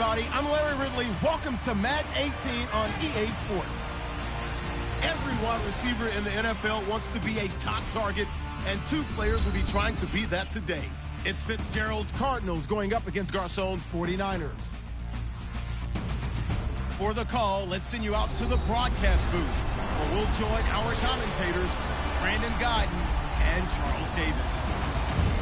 everybody. I'm Larry Ridley. Welcome to Madden 18 on EA Sports. Every wide receiver in the NFL wants to be a top target, and two players will be trying to be that today. It's Fitzgerald's Cardinals going up against Garcon's 49ers. For the call, let's send you out to the broadcast booth, where we'll join our commentators, Brandon Guyton and Charles Davis.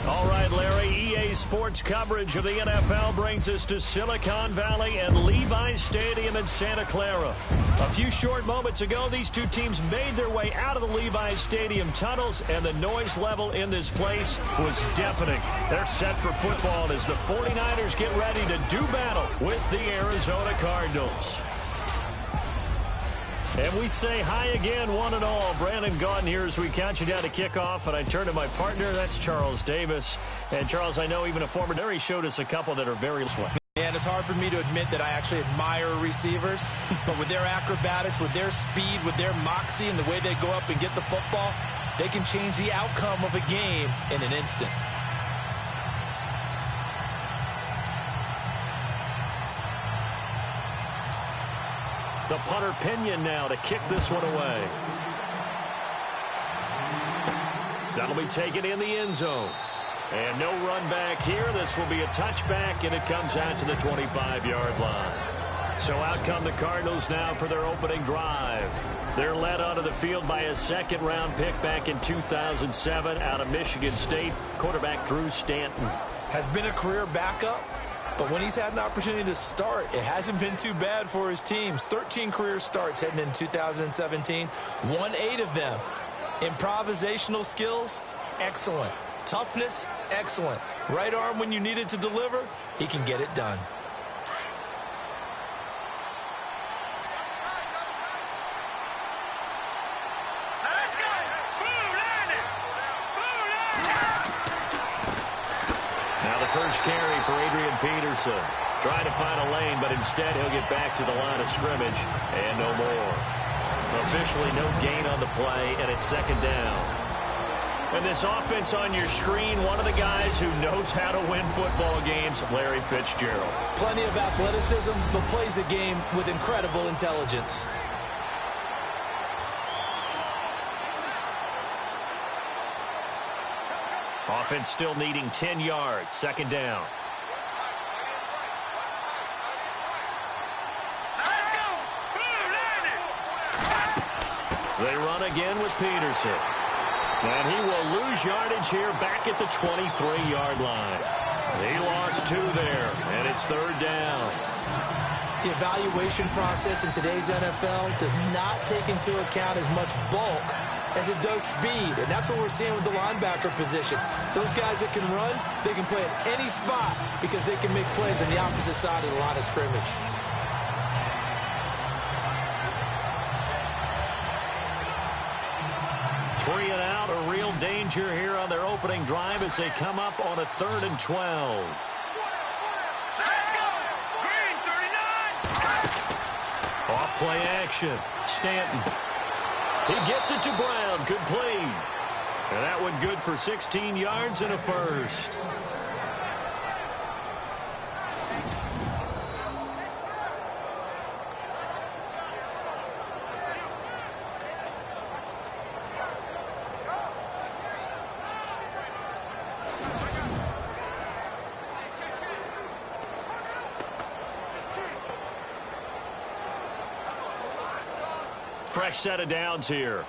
All right, Larry, EA Sports coverage of the NFL brings us to Silicon Valley and Levi's Stadium in Santa Clara. A few short moments ago, these two teams made their way out of the Levi's Stadium tunnels, and the noise level in this place was deafening. They're set for football as the 49ers get ready to do battle with the Arizona Cardinals. And we say hi again, one and all. Brandon Guyton here as we count you down to kickoff. And I turn to my partner, that's Charles Davis. And, Charles, I know even a former Derry showed us a couple that are very sweet. And it's hard for me to admit that I actually admire receivers. But with their acrobatics, with their speed, with their moxie, and the way they go up and get the football, they can change the outcome of a game in an instant. The punter Pinion now to kick this one away. That'll be taken in the end zone. And no run back here. This will be a touchback, and it comes out to the 25-yard line. So out come the Cardinals now for their opening drive. They're led onto the field by a second-round pick back in 2007 out of Michigan State, quarterback Drew Stanton. Has been a career backup. But when he's had an opportunity to start, it hasn't been too bad for his teams. 13 career starts heading in 2017, won 8 of them. Improvisational skills, excellent. Toughness, excellent. Right arm when you need it to deliver, he can get it done. First carry for Adrian Peterson. Trying to find a lane, but instead he'll get back to the line of scrimmage and no more. Officially no gain on the play, and it's second down. And this offense on your screen, one of the guys who knows how to win football games, Larry Fitzgerald. Plenty of athleticism, but plays the game with incredible intelligence. Offense still needing 10 yards. Second down. They run again with Peterson. And he will lose yardage here back at the 23-yard line. He lost 2 there, and it's third down. The evaluation process in today's NFL does not take into account as much bulk as it does speed, and that's what we're seeing with the linebacker position. Those guys that can run, they can play at any spot because they can make plays on the opposite side of the line of scrimmage. Three and out, a real danger here on their opening drive as they come up on a 3rd and 12. Let's go! Green 39! Off play action. Stanton. He gets it to Brown. Good play. And that one good for 16 yards and a first. Fresh set of downs here.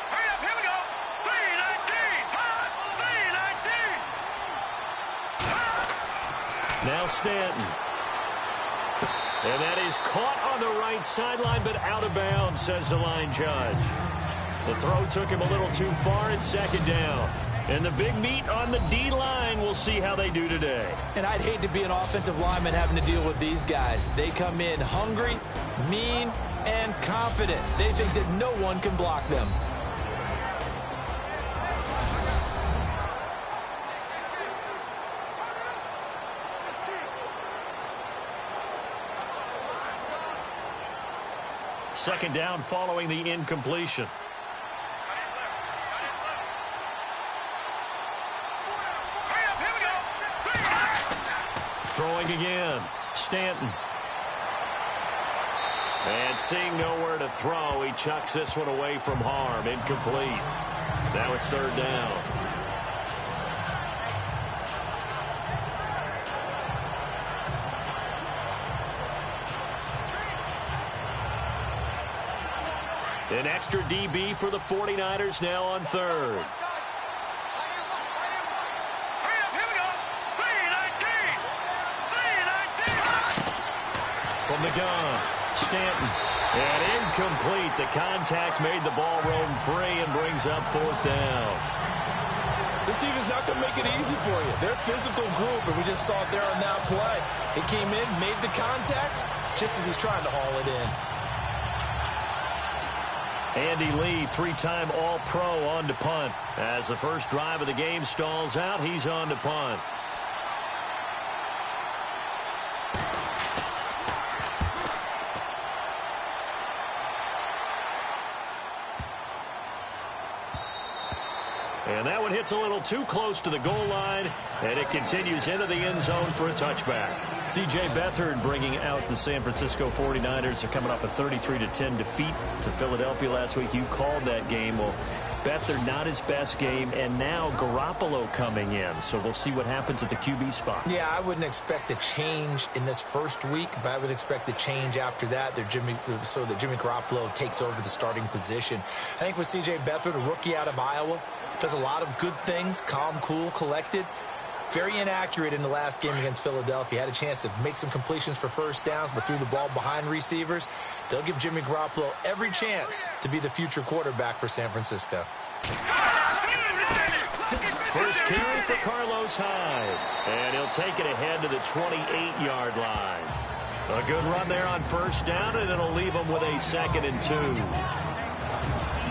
Hurry up, here we go. 319. 319. Now Stanton. And that is caught on the right sideline, but out of bounds, says the line judge. The throw took him a little too far. It's second down. And the big meat on the D-line, we'll see how they do today. And I'd hate to be an offensive lineman having to deal with these guys. They come in hungry, mean, and confident. They think that no one can block them. Second down following the incompletion. Throwing again. Stanton. And seeing nowhere to throw, he chucks this one away from harm. Incomplete. Now it's third down. An extra DB for the 49ers now on third. Here we go. 319. 319. From the gun, Stanton. And incomplete. The contact made the ball roam free and brings up fourth down. This team is not going to make it easy for you. They're a physical group, and we just saw it there on that play. He came in, made the contact, just as he's trying to haul it in. Andy Lee, three-time All-Pro, on to punt. As the first drive of the game stalls out, he's on to punt. And that one hits a little too close to the goal line, and it continues into the end zone for a touchback. C.J. Beathard bringing out the San Francisco 49ers. They're coming off a 33-10 defeat to Philadelphia last week. You called that game. Well, Beathard not his best game, and now Garoppolo coming in. So we'll see what happens at the QB spot. Yeah, I wouldn't expect a change in this first week, but I would expect a change after that. So that Jimmy Garoppolo takes over the starting position. I think with C.J. Beathard, a rookie out of Iowa, does a lot of good things, calm, cool, collected. Very inaccurate in the last game against Philadelphia. Had a chance to make some completions for first downs, but threw the ball behind receivers. They'll give Jimmy Garoppolo every chance to be the future quarterback for San Francisco. First carry for Carlos Hyde. And he'll take it ahead to the 28-yard line. A good run there on first down, and it'll leave him with a 2nd and 2.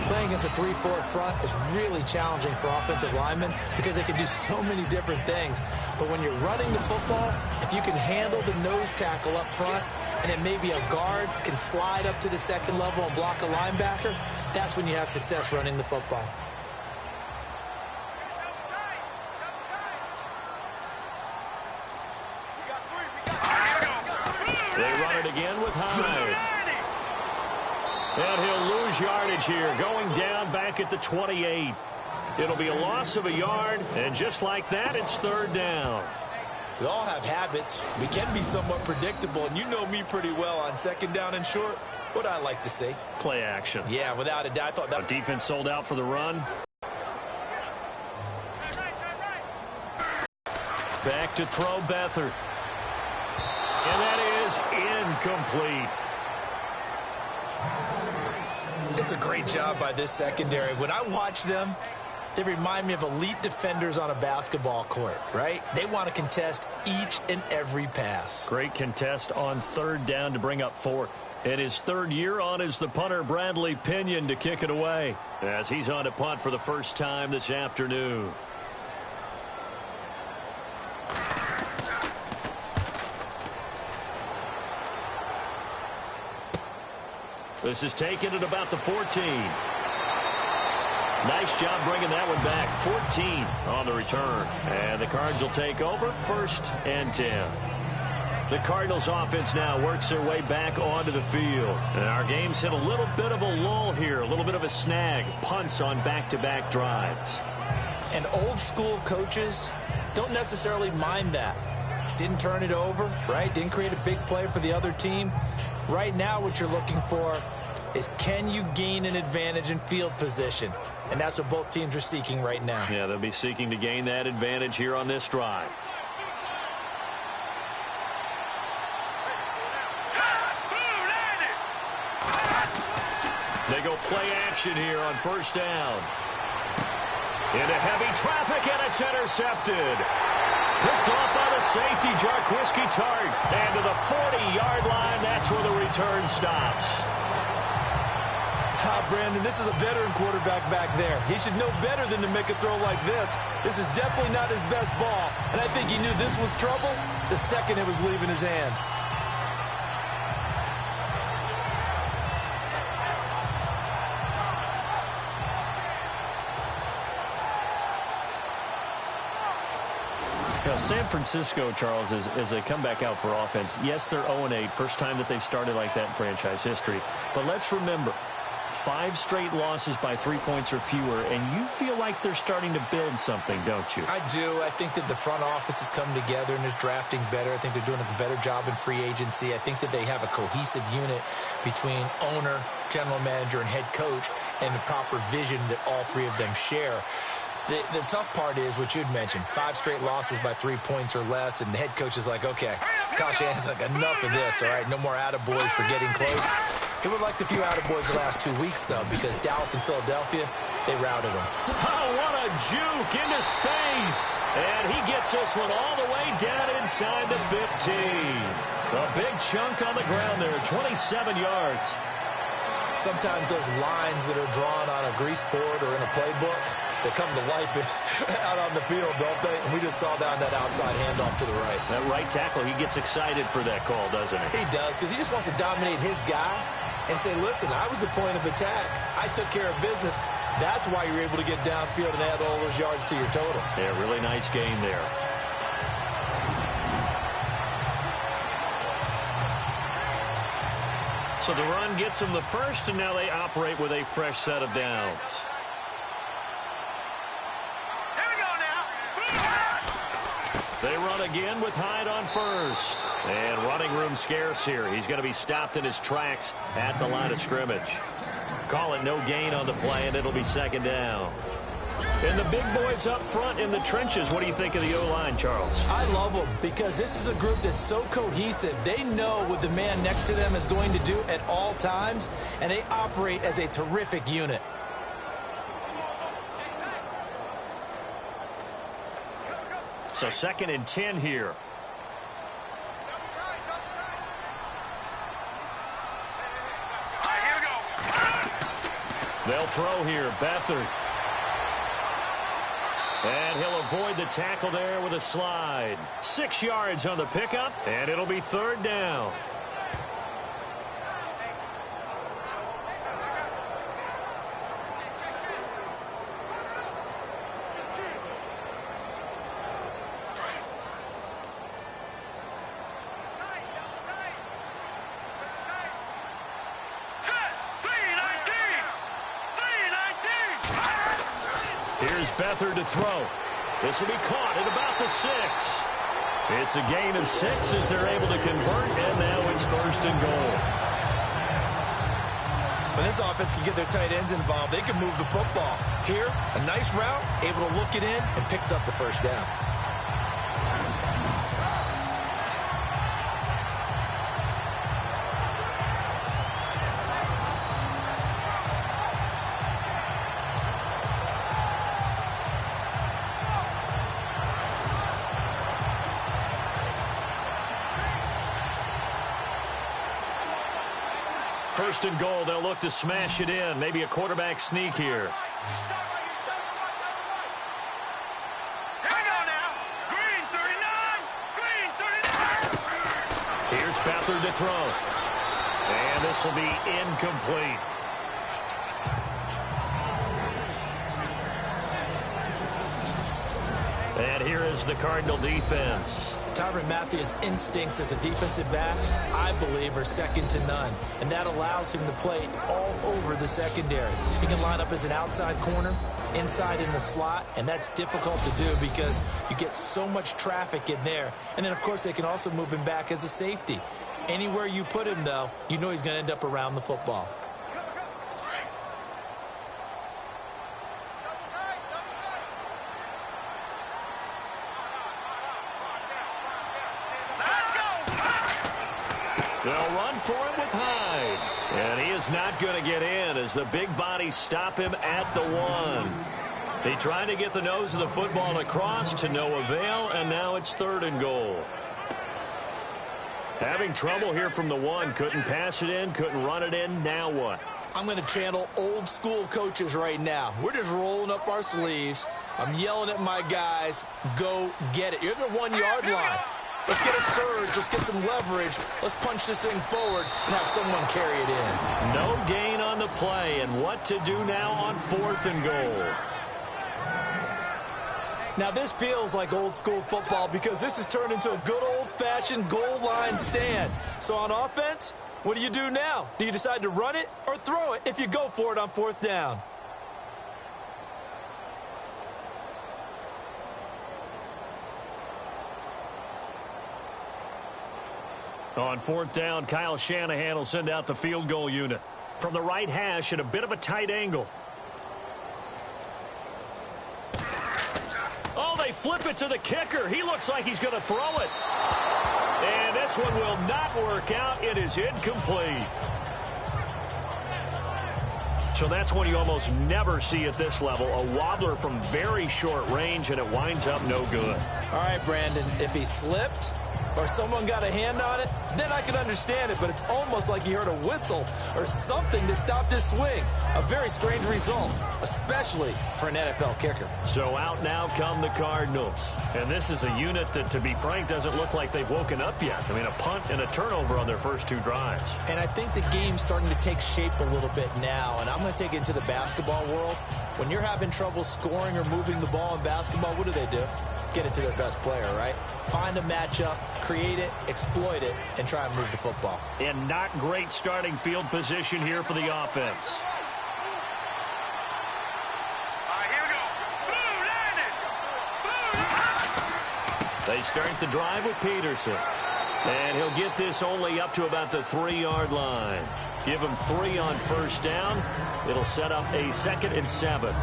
Playing against a 3-4 front is really challenging for offensive linemen because they can do so many different things. But when you're running the football, if you can handle the nose tackle up front, and then maybe a guard can slide up to the second level and block a linebacker, that's when you have success running the football. They run it again with Hyde. And he'll lose yardage here, going down back at the 28. It'll be a loss of a yard, and just like that, it's third down. We all have habits. We can be somewhat predictable, and you know me pretty well on second down and short. What I like to say? Play action. Yeah, without a doubt. I thought that defense sold out for the run. Back to throw Beathard. And that is incomplete. It's a great job by this secondary. When I watch them, they remind me of elite defenders on a basketball court, right? They want to contest each and every pass. Great contest on third down to bring up fourth. And his third year on is the punter Bradley Pinion to kick it away as he's on to punt for the first time this afternoon. This is taken at about the 14. Nice job bringing that one back. 14 on the return. And the Cards will take over 1st and 10. The Cardinals offense now works their way back onto the field. And our game's hit a little bit of a lull here, a little bit of a snag. Punts on back-to-back drives. And old school coaches don't necessarily mind that. Didn't turn it over, right? Didn't create a big play for the other team. Right now what you're looking for is can you gain an advantage in field position? And that's what both teams are seeking right now. Yeah, they'll be seeking to gain that advantage here on this drive. They go play action here on first down. Into heavy traffic, and it's intercepted. Picked off by the safety, Jarquiski Tart. And to the 40-yard line, that's where the return stops. Brandon, this is a veteran quarterback back there. He should know better than to make a throw like this. This is definitely not his best ball. And I think he knew this was trouble the second it was leaving his hand. You know, San Francisco, Charles, as they come back out for offense, yes, they're 0-8, first time that they've started like that in franchise history. But let's remember, 5 straight losses by 3 points or fewer, and you feel like they're starting to build something, don't you? I do. I think that the front office has come together and is drafting better. I think they're doing a better job in free agency. I think that they have a cohesive unit between owner, general manager, and head coach, and the proper vision that all 3 of them share. The tough part is what you'd mentioned, 5 straight losses by 3 points or less, and the head coach is like, okay, Kyle Shanahan's like, enough of this, all right? No more attaboys for getting close. He would like the few attaboys the last 2 weeks, though, because Dallas and Philadelphia, they routed him. Oh, what a juke into space. And he gets this one all the way down inside the 15. A big chunk on the ground there, 27 yards. Sometimes those lines that are drawn on a grease board or in a playbook, they come to life out on the field, don't they? And we just saw down that outside handoff to the right. That right tackle, he gets excited for that call, doesn't he? He does, because he just wants to dominate his guy and say, listen, I was the point of attack. I took care of business. That's why you're able to get downfield and add all those yards to your total. Yeah, really nice game there. So the run gets them the first, and now they operate with a fresh set of downs. They run again with Hyde on first. And running room scarce here. He's going to be stopped in his tracks at the line of scrimmage. Call it no gain on the play, and it'll be second down. And the big boys up front in the trenches. What do you think of the O-line, Charles? I love them because this is a group that's so cohesive. They know what the man next to them is going to do at all times, and they operate as a terrific unit. So 2nd and 10 here. They'll throw here. Beathard. And he'll avoid the tackle there with a slide. 6 yards on the pickup, and it'll be 3rd down. Here's Beathard to throw. This will be caught at about the 6. It's a gain of 6 as they're able to convert, and now it's 1st and goal. When this offense can get their tight ends involved, they can move the football. Here, a nice route, able to look it in, and picks up the 1st down. First and goal, they'll look to smash it in. Maybe a quarterback sneak here. Here we go now. Green 39. Green 39. Here's Beathard to throw. And this will be incomplete. And here is the Cardinal defense. Tyrann Mathieu's instincts as a defensive back, I believe, are second to none. And that allows him to play all over the secondary. He can line up as an outside corner, inside in the slot, and that's difficult to do because you get so much traffic in there. And then, of course, they can also move him back as a safety. Anywhere you put him, though, you know he's going to end up around the football. They'll run for it with Hyde. And he is not going to get in as the big bodies stop him at the 1. He tried to get the nose of the football across to no avail, and now it's 3rd and goal. Having trouble here from the 1. Couldn't pass it in, couldn't run it in. Now what? I'm going to channel old school coaches right now. We're just rolling up our sleeves. I'm yelling at my guys, go get it. You're at the 1-yard line. Let's get a surge. Let's get some leverage. Let's punch this thing forward and have someone carry it in. No gain on the play, and what to do now on 4th and goal. Now, this feels like old-school football because this has turned into a good old-fashioned goal line stand. So on offense, what do you do now? Do you decide to run it or throw it if you go for it on 4th down? On 4th down, Kyle Shanahan will send out the field goal unit. From the right hash at a bit of a tight angle. Oh, they flip it to the kicker. He looks like he's going to throw it. And this one will not work out. It is incomplete. So that's one you almost never see at this level. A wobbler from very short range, and it winds up no good. All right, Brandon, if he slipped or someone got a hand on it, then I can understand it, but it's almost like you heard a whistle or something that stopped his swing. A very strange result, especially for an NFL kicker. So out now come the Cardinals. And this is a unit that, to be frank, doesn't look like they've woken up yet. I mean, a punt and a turnover on their first 2 drives. And I think the game's starting to take shape a little bit now, and I'm going to take it into the basketball world. When you're having trouble scoring or moving the ball in basketball, what do? Get it to their best player, right? Find a matchup, create it, exploit it, and try and move the football. And not great starting field position here for the offense. Here we go. Blue landed. They start the drive with Peterson. And he'll get this only up to about the 3-yard line. Give him 3 on 1st down. It'll set up a 2nd and 7.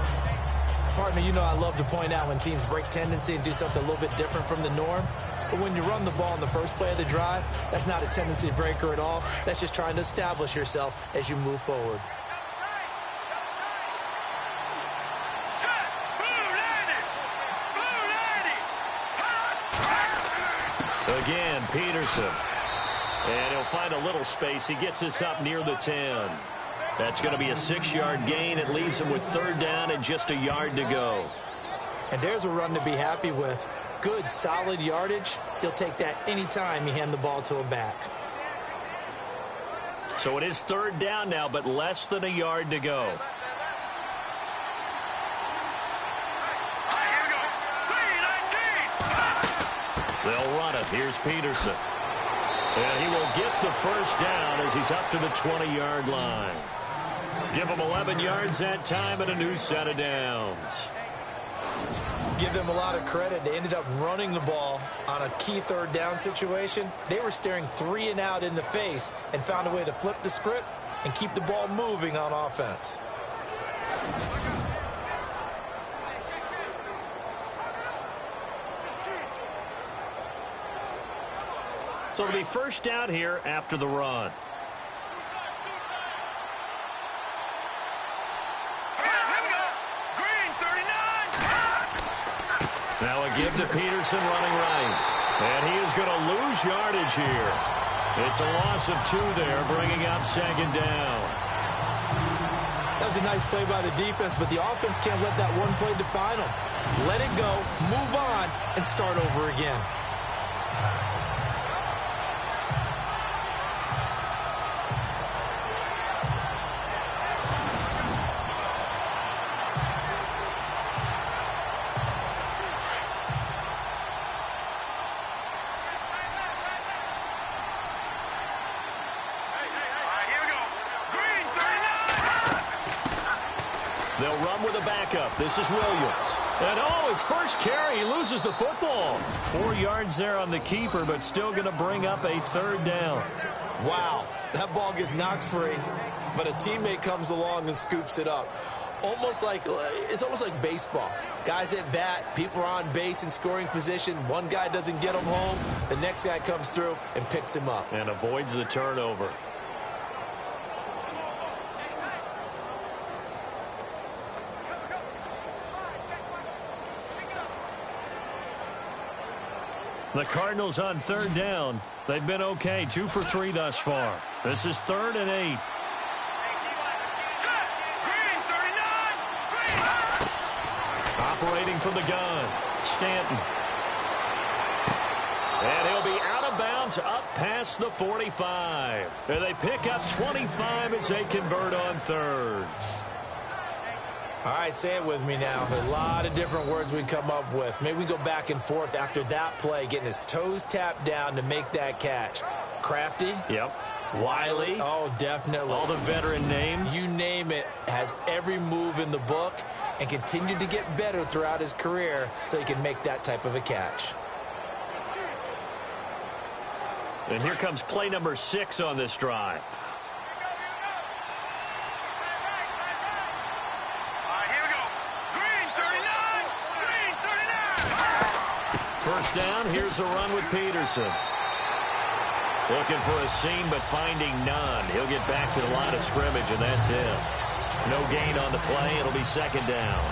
Partner, you know I love to point out when teams break tendency and do something a little bit different from the norm. But when you run the ball in the first play of the drive, that's not a tendency breaker at all. That's just trying to establish yourself as you move forward. Again, Peterson. And he'll find a little space. He gets us up near the 10. That's going to be a 6-yard gain. It leaves him with 3rd down and just a yard to go. And there's a run to be happy with. Good, solid yardage. He'll take that anytime you hand the ball to him back. So it is 3rd down now, but less than a yard to go. They'll run it. Here's Peterson. And he will get the 1st down as he's up to the 20-yard line. Give him 11 yards that time and a new set of downs. Give them a lot of credit. They ended up running the ball on a key 3rd down situation. They were staring 3 and out in the face and found a way to flip the script and keep the ball moving on offense. So it'll be 1st down here after the run. Now a give to Peterson running right. And he is going to lose yardage here. It's a loss of 2 there, bringing up 2nd down. That was a nice play by the defense, but the offense can't let that one play define them. Let it go, move on, and start over again. They'll run with a backup. This is Williams. And oh, his first carry, he loses the football. 4 yards there on the keeper, but still going to bring up a 3rd down. Wow, that ball gets knocked free, but a teammate comes along and scoops it up. It's almost like baseball. Guys at bat, people are on base in scoring position. One guy doesn't get him home. The next guy comes through and picks him up. And avoids the turnover. The Cardinals on 3rd down. They've been okay, 2 for 3 thus far. This is 3rd and 8. Operating from the gun, Stanton. And he'll be out of bounds up past the 45. And they pick up 25 as they convert on 3rd. All right, say it with me now. A lot of different words we come up with. Maybe we go back and forth after that play, getting his toes tapped down to make that catch. Crafty? Yep. Wiley? Oh, definitely. All the veteran names? You name it. Has every move in the book and continued to get better throughout his career so he can make that type of a catch. And here comes play number 6 on this drive. First down, here's a run with Peterson. Looking for a seam, but finding none. He'll get back to the line of scrimmage, and that's it. No gain on the play. It'll be second down.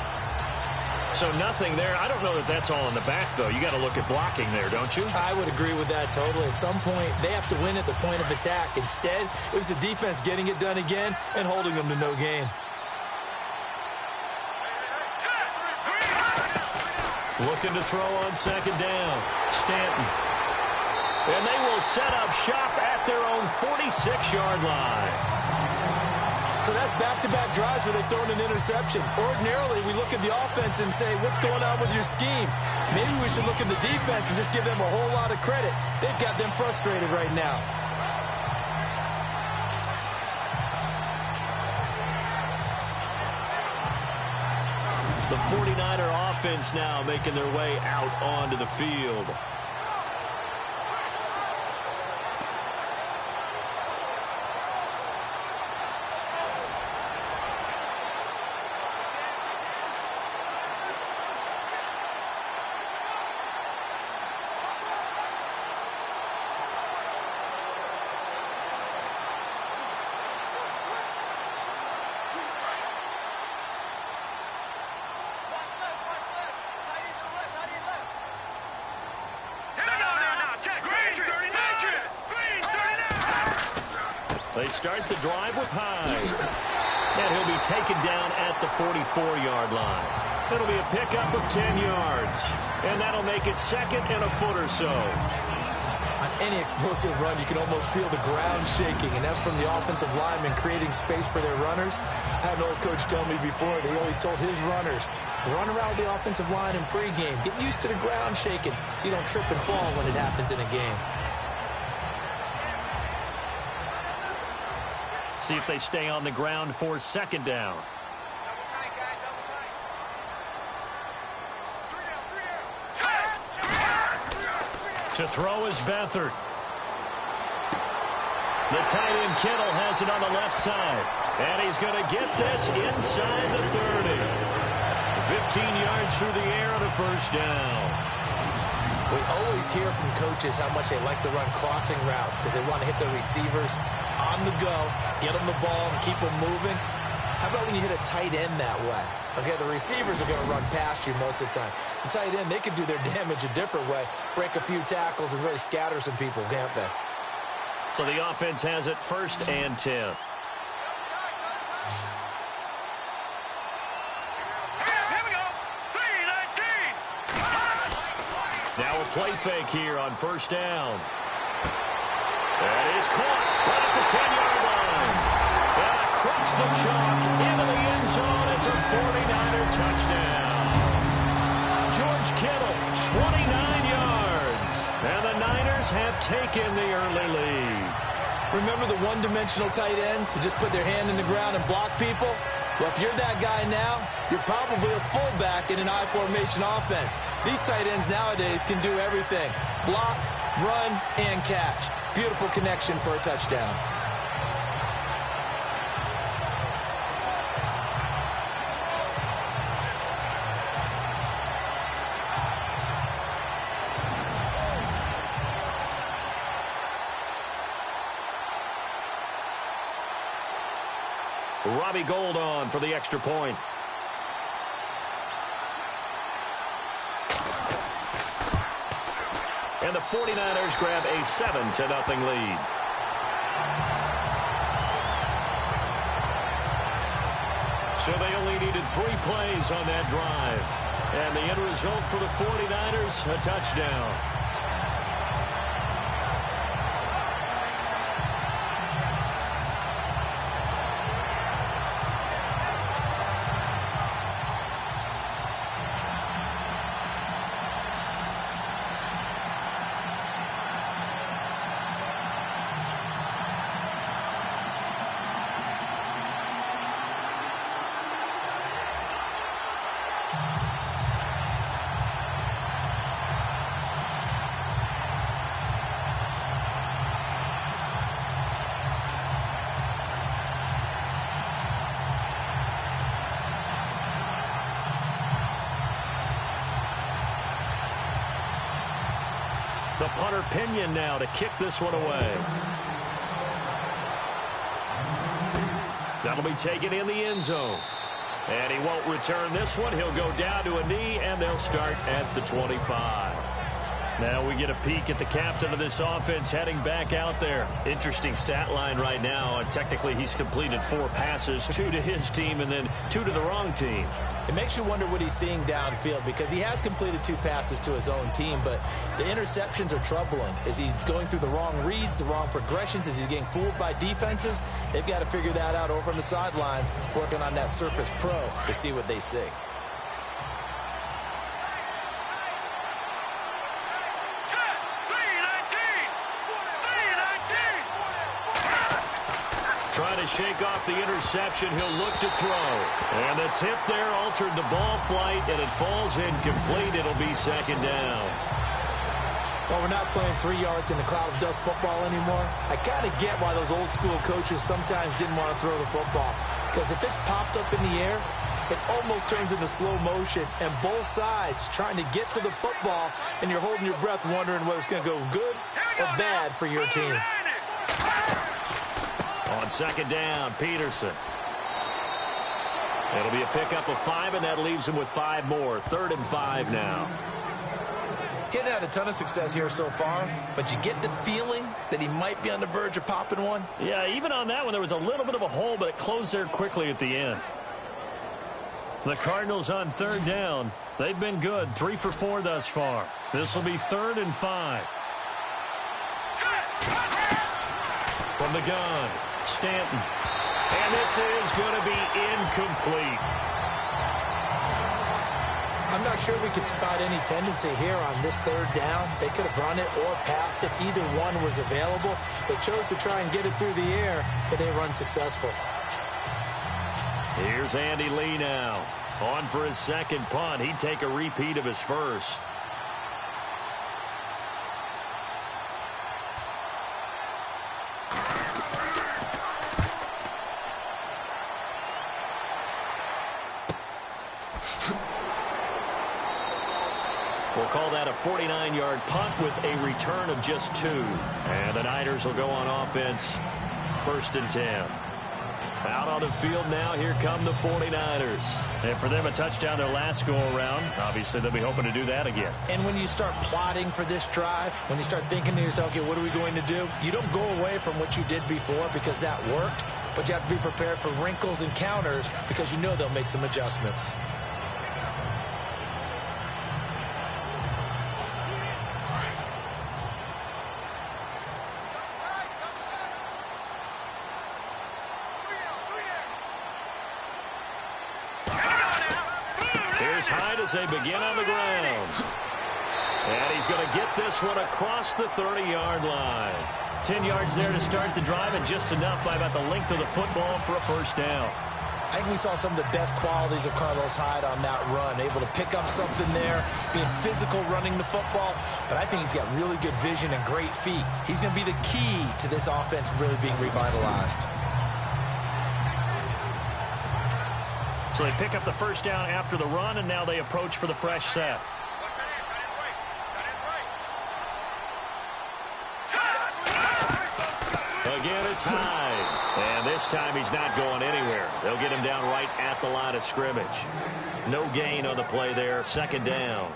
So nothing there. I don't know that that's all in the back, though. You got to look at blocking there, don't you? I would agree with that totally. At some point, they have to win at the point of attack. Instead, it was the defense getting it done again and holding them to no gain. Looking to throw on second down. Stanton. And they will set up shop at their own 46-yard line. So that's back-to-back drives where they've thrown an interception. Ordinarily, we look at the offense and say, what's going on with your scheme? Maybe we should look at the defense and just give them a whole lot of credit. They've got them frustrated right now. The 49er offense now making their way out onto the field. They start the drive with Hyde. And he'll be taken down at the 44-yard line. It'll be a pickup of 10 yards. And that'll make it second and a foot or so. On any explosive run, you can almost feel the ground shaking, and that's from the offensive linemen creating space for their runners. I had an old coach tell me before, they always told his runners, run around the offensive line in pregame. Get used to the ground shaking so you don't trip and fall when it happens in a game. See if they stay on the ground for second down. To throw is Beathard. The tight end Kittle has it on the left side. And he's going to get this inside the 30. 15 yards through the air on a first down. We always hear from coaches how much they like to run crossing routes because they want to hit their receivers on the go, get them the ball, and keep them moving. How about when you hit a tight end that way? Okay, the receivers are going to run past you most of the time. The tight end, they could do their damage a different way, break a few tackles, and really scatter some people, can't they? So the offense has it first and 10. Now a play fake here on first down. That is caught right at the 10-yard line. And across the chalk into the end zone. It's a 49er touchdown. George Kittle, 29 yards. And the Niners have taken the early lead. Remember the one-dimensional tight ends who just put their hand in the ground and block people? Well, if you're that guy now, you're probably a fullback in an I-formation offense. These tight ends nowadays can do everything. Block, run, and catch. Beautiful connection for a touchdown. Robbie Gould on for the extra point. And the 49ers grab a 7-0 lead. So they only needed 3 plays on that drive. And the end result for the 49ers, a touchdown. The punter Pinion now to kick this one away. That'll be taken in the end zone. And he won't return this one. He'll go down to a knee, and they'll start at the 25. Now we get a peek at the captain of this offense heading back out there. Interesting stat line right now. Technically, he's completed 4 passes, 2 to his team and then 2 to the wrong team. It makes you wonder what he's seeing downfield because he has completed 2 passes to his own team, but the interceptions are troubling. Is he going through the wrong reads, the wrong progressions? Is he getting fooled by defenses? They've got to figure that out over on the sidelines, working on that Surface Pro to see what they see. Trying to shake off the interception. He'll look to throw. And the tip there altered the ball flight, and it falls incomplete. It'll be second down. Well, we're not playing 3 yards in the cloud of dust football anymore. I kind of get why those old school coaches sometimes didn't want to throw the football. Because if it's popped up in the air, it almost turns into slow motion, and both sides trying to get to the football, and you're holding your breath wondering whether it's going to go good or bad for your team. On second down, Peterson. It'll be a pickup of 5, and that leaves him with 5 more. 3rd and 5 now. Getting had a ton of success here so far, but you get the feeling that he might be on the verge of popping one. Yeah, even on that one, there was a little bit of a hole, but it closed there quickly at the end. The Cardinals on 3rd down. They've been good, 3 for 4 thus far. This will be 3rd and 5. From the gun, Stanton. And this is going to be incomplete. I'm not sure we could spot any tendency here on this 3rd down. They could have run it or passed it. Either one was available. They chose to try and get it through the air, but they run successful. Here's Andy Lee now. On for his second punt. He'd take a repeat of his first. We'll call that a 49-yard punt with a return of just 2. And the Niners will go on offense. 1st and 10. Out on the field now, here come the 49ers. And for them, a touchdown their last go-around. Obviously, they'll be hoping to do that again. And when you start plotting for this drive, when you start thinking to yourself, okay, what are we going to do? You don't go away from what you did before because that worked, but you have to be prepared for wrinkles and counters because you know they'll make some adjustments. Hyde as they begin on the ground. And he's going to get this one across the 30-yard line. 10 yards there to start the drive, and just enough by about the length of the football for a 1st down. I think we saw some of the best qualities of Carlos Hyde on that run. Able to pick up something there, being physical running the football. But I think he's got really good vision and great feet. He's going to be the key to this offense really being revitalized. So they pick up the 1st down after the run, and now they approach for the fresh set. Again, it's Hyde. And this time he's not going anywhere. They'll get him down right at the line of scrimmage. No gain on the play there. 2nd down.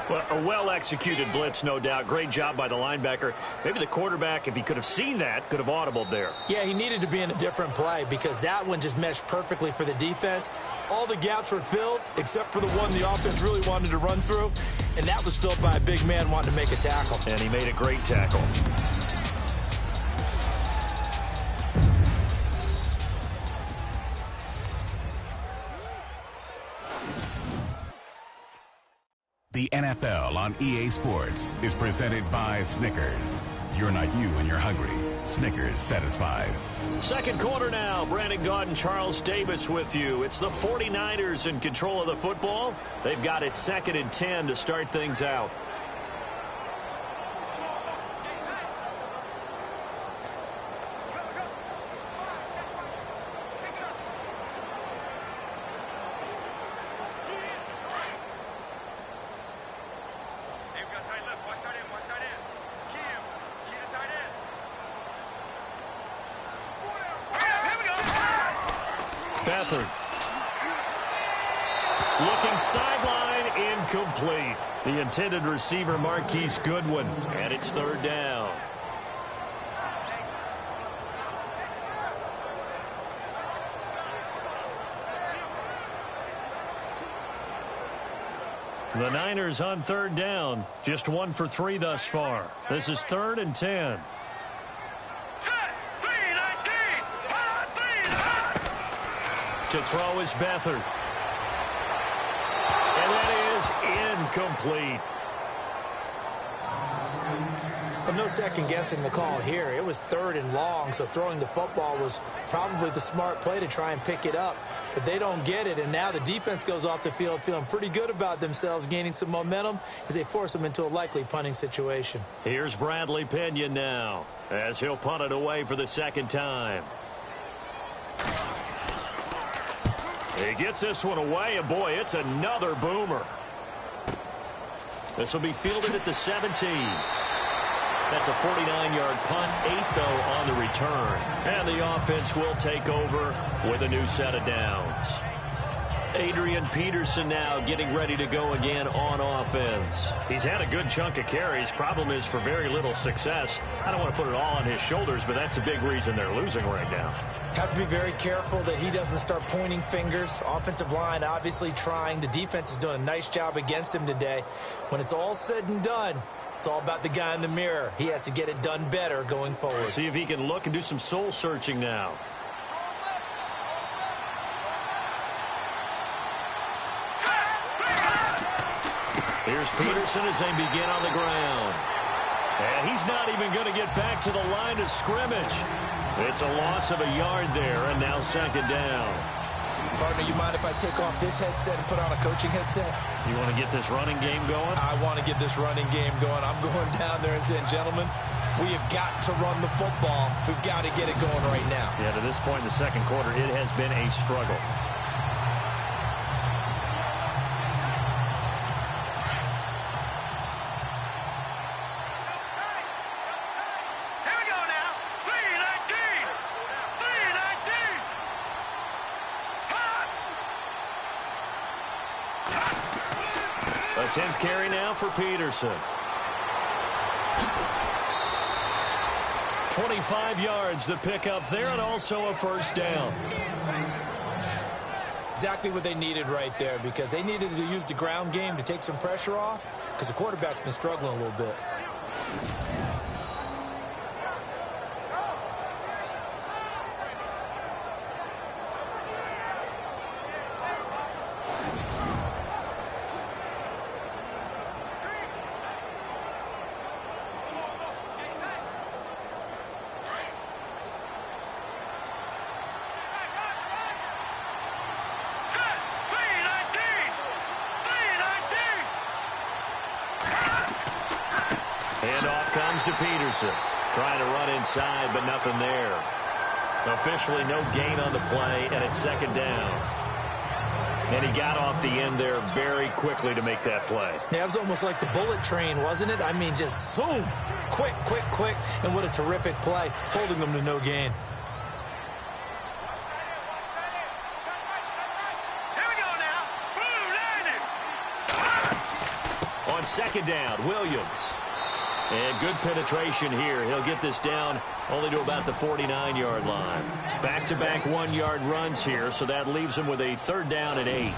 Well, a well-executed blitz, no doubt. Great job by the linebacker. Maybe the quarterback, if he could have seen that, could have audibled there. Yeah, he needed to be in a different play because that one just meshed perfectly for the defense. All the gaps were filled except for the one the offense really wanted to run through, and that was filled by a big man wanting to make a tackle. And he made a great tackle. The NFL on EA Sports is presented by Snickers. You're not you when you're hungry. Snickers satisfies. 2nd quarter now. Brandon Gaudin, Charles Davis with you. It's the 49ers in control of the football. They've got it 2nd and 10 to start things out. Tight left, watch tight end Beathard. Looking sideline, incomplete. The intended receiver, Marquise Goodwin, and it's third down. The Niners on third down, just 1 for 3 thus far. This is 3rd and 10. To throw is Beathard. And that is incomplete. Well, no second guessing the call here. It was 3rd and long, so throwing the football was probably the smart play to try and pick it up. But they don't get it, and now the defense goes off the field feeling pretty good about themselves, gaining some momentum as they force them into a likely punting situation. Here's Bradley Pinion now, as he'll punt it away for the second time. He gets this one away, and boy, it's another boomer. This will be fielded at the 17. That's a 49-yard punt, 8, though, on the return. And the offense will take over with a new set of downs. Adrian Peterson now getting ready to go again on offense. He's had a good chunk of carries. Problem is for very little success. I don't want to put it all on his shoulders, but that's a big reason they're losing right now. Have to be very careful that he doesn't start pointing fingers. Offensive line obviously trying. The defense is doing a nice job against him today. When it's all said and done, it's all about the guy in the mirror. He has to get it done better going forward. See if he can look and do some soul searching now. Here's Peterson as they begin on the ground. And he's not even going to get back to the line of scrimmage. It's a loss of a yard there, and now second down. Partner, you mind if I take off this headset and put on a coaching headset? You want to get this running game going? I want to get this running game going. I'm going down there and saying, gentlemen, we have got to run the football. We've got to get it going right now. Yeah, to this point in the second quarter, it has been a struggle. A 10th carry now for Peterson. 25 yards the pickup there, and also a first down. Exactly what they needed right there, because they needed to use the ground game to take some pressure off, because the quarterback's been struggling a little bit. To Peterson, trying to run inside, but nothing there. Officially no gain on the play, and it's second down. And he got off the end there very quickly to make that play. Yeah, it was almost like the bullet train, wasn't it? I mean, just zoom, quick, quick, quick, and what a terrific play, holding them to no gain. Here we go now. On second down, Williams. And good penetration here. He'll get this down only to about the 49-yard line. Back-to-back 1-yard runs here, so that leaves him with a third down and 8.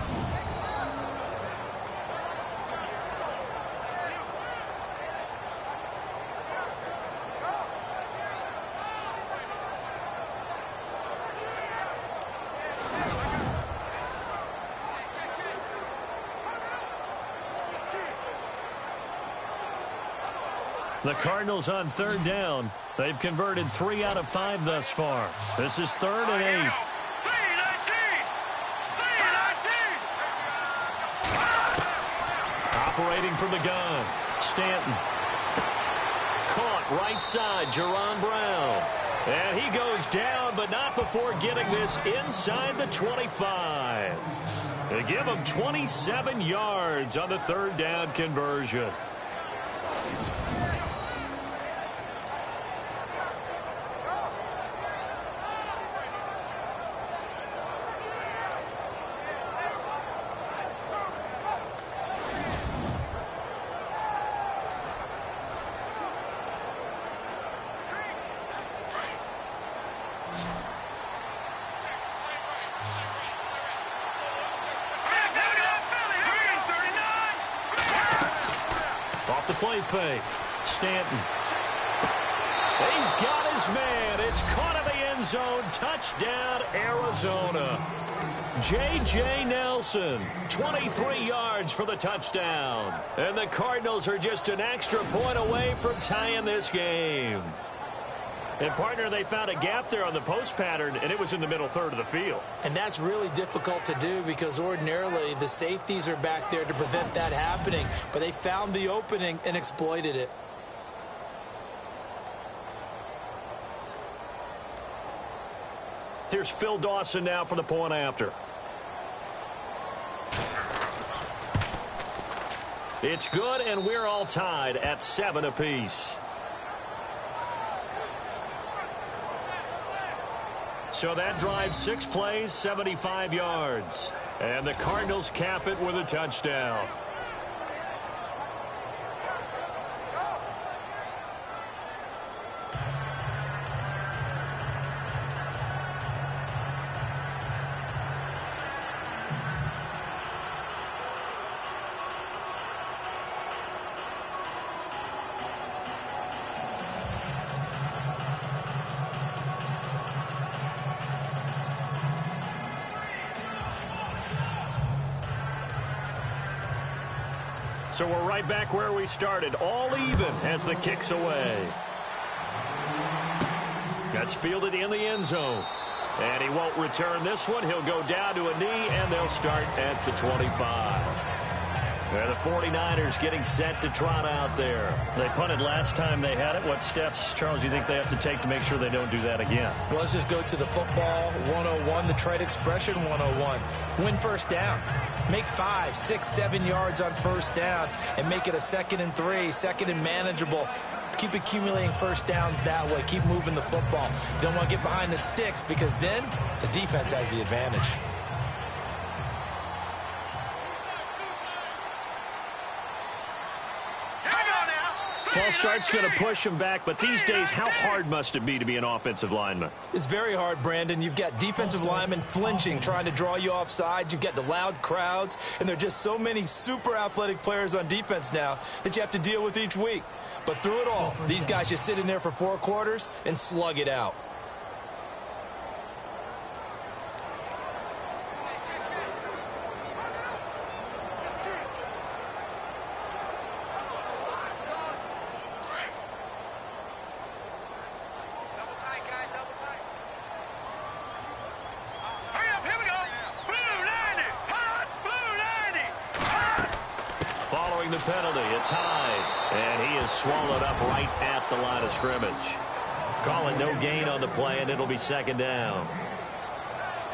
The Cardinals on third down. They've converted 3 out of 5 thus far. This is 3rd and 8. Operating from the gun, Stanton. Caught right side, Jerron Brown. And he goes down, but not before getting this inside the 25. They give him 27 yards on the third down conversion. Off the play fake. Stanton. He's got his man. It's caught in the end zone. Touchdown, Arizona. J.J. Nelson, 23 yards for the touchdown. And the Cardinals are just an extra point away from tying this game. And, partner, they found a gap there on the post pattern, and it was in the middle third of the field. And that's really difficult to do because ordinarily the safeties are back there to prevent that happening. But they found the opening and exploited it. Here's Phil Dawson now for the point after. It's good, and we're all tied at 7 apiece. So that drives 6 plays, 75 yards. And the Cardinals cap it with a touchdown. So we're right back where we started, all even as the kick's away. That's fielded in the end zone. And he won't return this one. He'll go down to a knee, and they'll start at the 25. And the 49ers getting set to trot out there. They punted last time they had it. What steps, Charles, you think they have to take to make sure they don't do that again? Well, let's just go to the football 101, the trade expression 101. Win first down. Make 5, 6, 7 yards on first down and make it a 2nd and 3, 2nd and manageable. Keep accumulating first downs that way. Keep moving the football. You don't want to get behind the sticks because then the defense has the advantage. False start's going to push him back, but these days, how hard must it be to be an offensive lineman? It's very hard, Brandon. You've got defensive linemen flinching, trying to draw you off sides. You've got the loud crowds, and there are just so many super athletic players on defense now that you have to deal with each week. But through it all, these guys just sit in there for 4 quarters and slug it out. The penalty, it's high, and he is swallowed up right at the line of scrimmage. Call it no gain on the play, and it'll be 2nd down.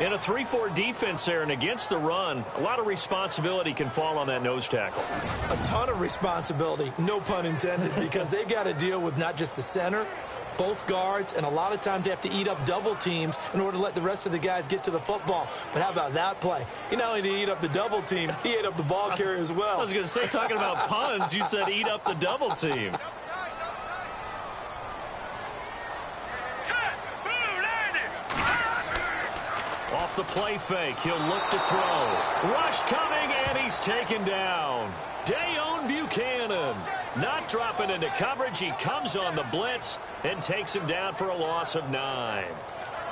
In a 3-4 defense there and against the run, a lot of responsibility can fall on that nose tackle. A ton of responsibility, no pun intended, because they've got to deal with not just the center, both guards, and a lot of times they have to eat up double teams in order to let the rest of the guys get to the football. But how about that play? He not only did he eat up the double team, he ate up the ball carrier as well. I was going to say, talking about puns, you said eat up the double team. Off the play fake, he'll look to throw. Rush coming, and he's taken down. Dayon Buchanan. Not dropping into coverage. He comes on the blitz and takes him down for a loss of 9.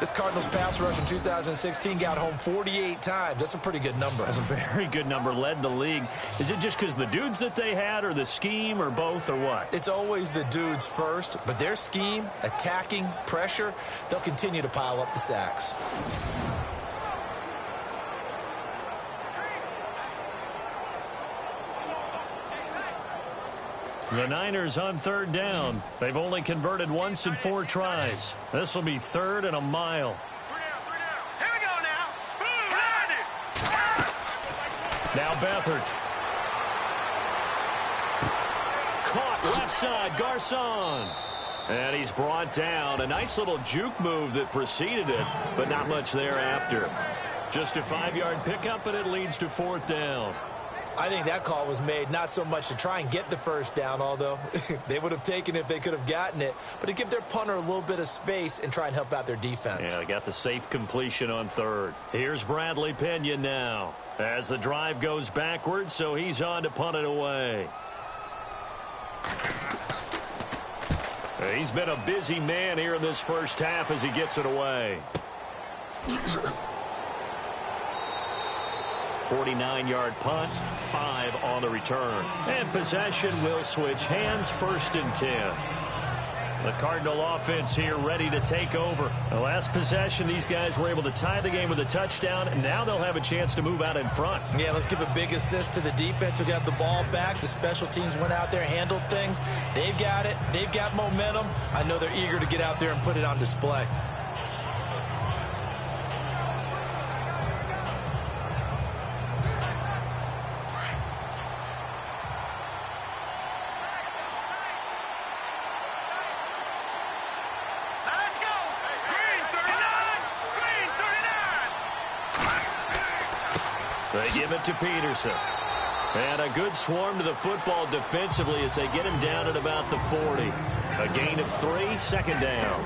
This Cardinals pass rush in 2016 got home 48 times. That's a pretty good number. That's a very good number. Led the league. Is it just because the dudes that they had or the scheme or both or what? It's always the dudes first, but their scheme, attacking, pressure, they'll continue to pile up the sacks. The Niners on 3rd down. They've only converted once in 4 tries. This will be 3rd and a mile. 3 down. Here we go now. Now Beathard. Caught left side, Garcon. And he's brought down. A nice little juke move that preceded it, but not much thereafter. Just a 5-yard pickup, and it leads to 4th down. I think that call was made not so much to try and get the first down, although they would have taken it if they could have gotten it, but to give their punter a little bit of space and try and help out their defense. Yeah, they got the safe completion on 3rd. Here's Bradley Pinion now as the drive goes backwards, so he's on to punt it away. He's been a busy man here in this first half as he gets it away. 49-yard punt, 5 on the return. And possession will switch hands, 1st and 10. The Cardinal offense here ready to take over. The last possession, these guys were able to tie the game with a touchdown, and now they'll have a chance to move out in front. Yeah, let's give a big assist to the defense who got the ball back. The special teams went out there, handled things. They've got it. They've got momentum. I know they're eager to get out there and put it on display. They give it to Peterson. And a good swarm to the football defensively as they get him down at about the 40. A gain of 3, 2nd down.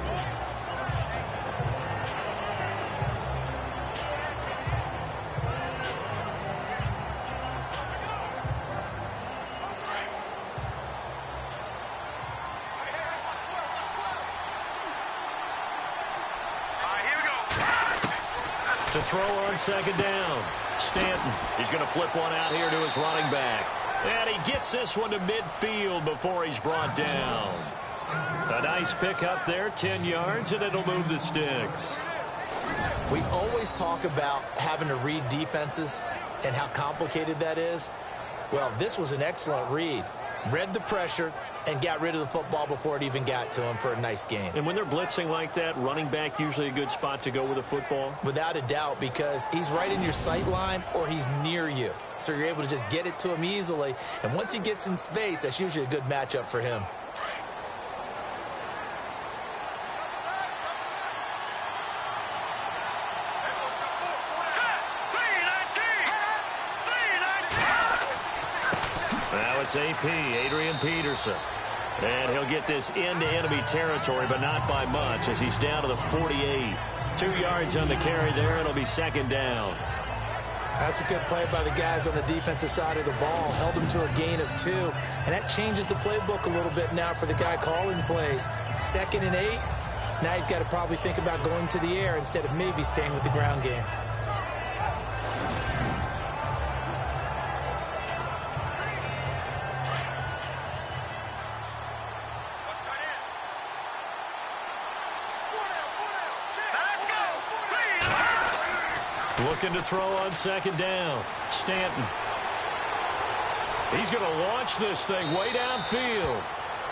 To throw on 2nd down. Stanton, he's going to flip one out here to his running back. And he gets this one to midfield before he's brought down. A nice pickup there, 10 yards, and it'll move the sticks. We always talk about having to read defenses and how complicated that is. Well, this was an excellent read. Read the pressure and got rid of the football before it even got to him for a nice gain. And when they're blitzing like that, running back usually a good spot to go with the football? Without a doubt, because he's right in your sight line or he's near you. So you're able to just get it to him easily. And once he gets in space, that's usually a good matchup for him. Now it's AP, Adrian Peterson. And he'll get this into enemy territory, but not by much as he's down to the 48. 2 yards on the carry there, and it'll be 2nd down. That's a good play by the guys on the defensive side of the ball. Held them to a gain of 2. And that changes the playbook a little bit now for the guy calling plays. 2nd and 8. Now he's got to probably think about going to the air instead of maybe staying with the ground game. Looking to throw on 2nd down. Stanton. He's going to launch this thing way downfield.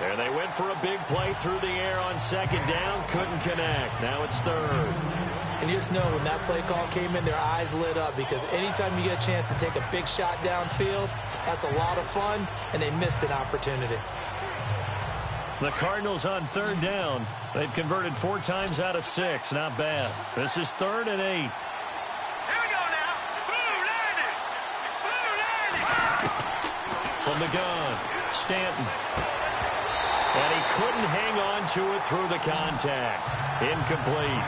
And they went for a big play through the air on 2nd down. Couldn't connect. Now it's 3rd. And you just know when that play call came in, their eyes lit up because anytime you get a chance to take a big shot downfield, that's a lot of fun, and they missed an opportunity. The Cardinals on 3rd down. They've converted 4 times out of 6. Not bad. This is 3rd and 8. From the gun, Stanton. And he couldn't hang on to it through the contact. Incomplete.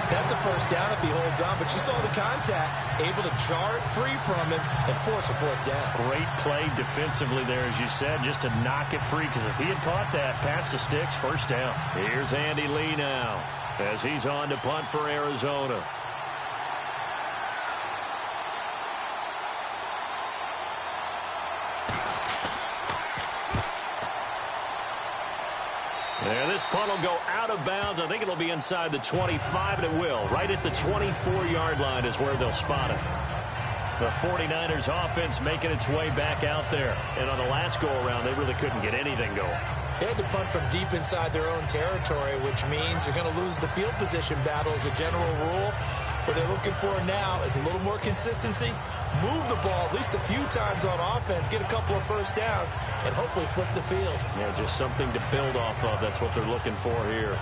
That's a 1st down if he holds on, but you saw the contact. Able to jar it free from him and force a 4th down. Great play defensively there, as you said, just to knock it free, because if he had caught that, past the sticks, 1st down. Here's Andy Lee now as he's on to punt for Arizona. And this punt will go out of bounds. I think it'll be inside the 25, and it will. Right at the 24-yard line is where they'll spot it. The 49ers offense making its way back out there. And on the last go-around, they really couldn't get anything going. They had to punt from deep inside their own territory, which means you're going to lose the field position battle as a general rule. What they're looking for now is a little more consistency, move the ball at least a few times on offense, get a couple of 1st downs, and hopefully flip the field. Yeah, just something to build off of. That's what they're looking for here.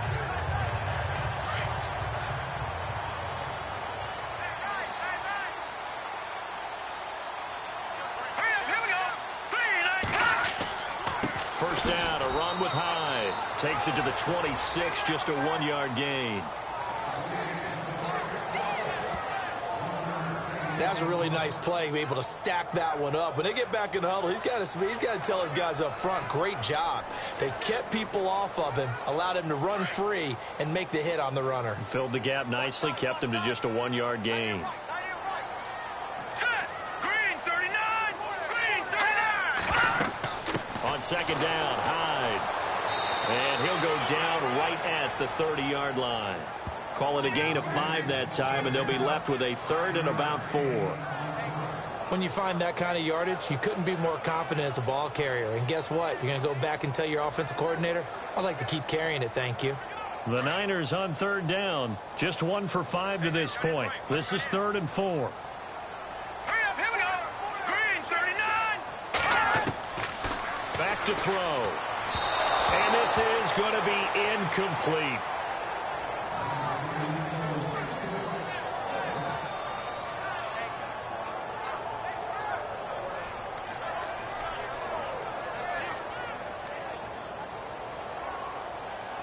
First down, a run with Hyde. Takes it to the 26, just a 1-yard gain. That's a really nice play, be able to stack that one up. When they get back in the huddle, he's got to tell his guys up front, great job. They kept people off of him, allowed him to run free and make the hit on the runner. Filled the gap nicely, kept him to just a 1-yard gain. Set. Green 39. Green 39. On second down, Hyde. And he'll go down right at the 30-yard line. Call it a gain of 5 that time, and they'll be left with a 3rd and about 4. When you find that kind of yardage, you couldn't be more confident as a ball carrier. And guess what? You're going to go back and tell your offensive coordinator, I'd like to keep carrying it, thank you. The Niners on 3rd down. Just 1 for 5 to this point. This is 3rd and 4. Hurry up, here we go. Green 39. Back to throw. And this is going to be incomplete.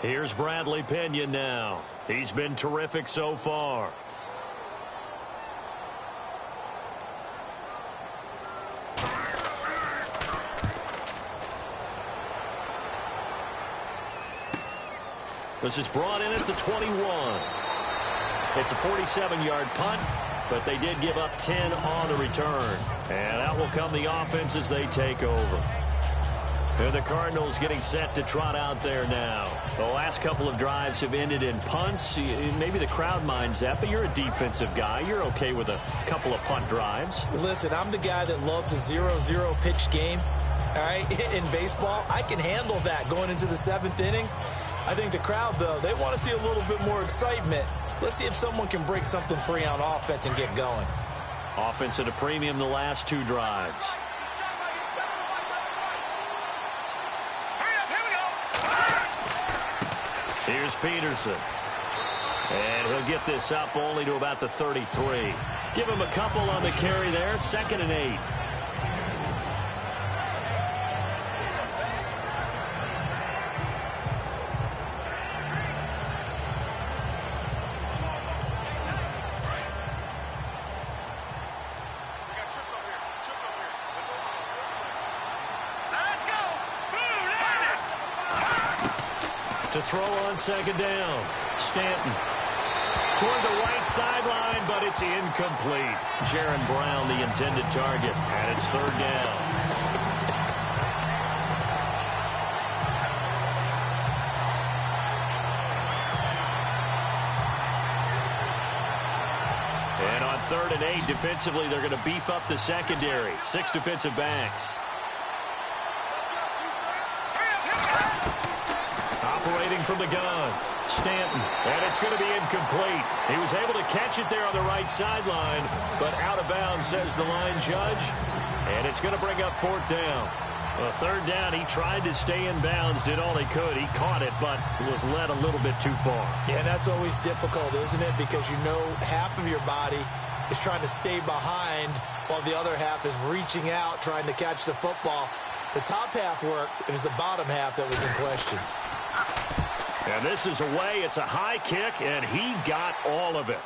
Here's Bradley Pinion now. He's been terrific so far. This is brought in at the 21. It's a 47-yard punt, but they did give up 10 on the return. And out will come the offense as they take over. And the Cardinals getting set to trot out there now. The last couple of drives have ended in punts. Maybe the crowd minds that, but you're a defensive guy. You're okay with a couple of punt drives. Listen, I'm the guy that loves a 0-0 pitch game. All right, in baseball, I can handle that going into the 7th inning. I think the crowd, though, they want to see a little bit more excitement. Let's see if someone can break something free on offense and get going. Offense at a premium the last 2 drives. Here's Peterson. And he'll get this up only to about the 33. Give him a couple on the carry there. 2nd and 8. To throw on 2nd down. Stanton toward the right sideline, but it's incomplete. Jaron Brown, the intended target, and it's 3rd down. And on 3rd and 8, defensively, they're going to beef up the secondary. 6 defensive backs. Operating from the gun, Stanton, and it's going to be incomplete. He was able to catch it there on the right sideline, but out of bounds, says the line judge, and it's going to bring up 4th down. Well, 3rd down, he tried to stay in bounds, did all he could. He caught it, but was led a little bit too far. Yeah, that's always difficult, isn't it? Because you know half of your body is trying to stay behind while the other half is reaching out, trying to catch the football. The top half worked. It was the bottom half that was in question. And this is away. It's a high kick, and he got all of it.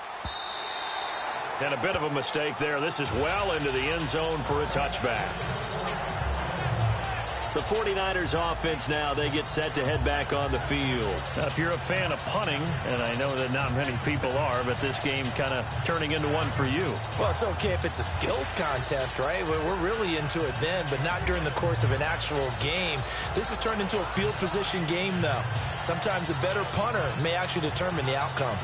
And a bit of a mistake there. This is well into the end zone for a touchback. The 49ers offense now, they get set to head back on the field. Now, if you're a fan of punting, and I know that not many people are, but this game kind of turning into one for you. Well, it's okay if it's a skills contest, right? We're really into it then, but not during the course of an actual game. This has turned into a field position game, though. Sometimes a better punter may actually determine the outcome.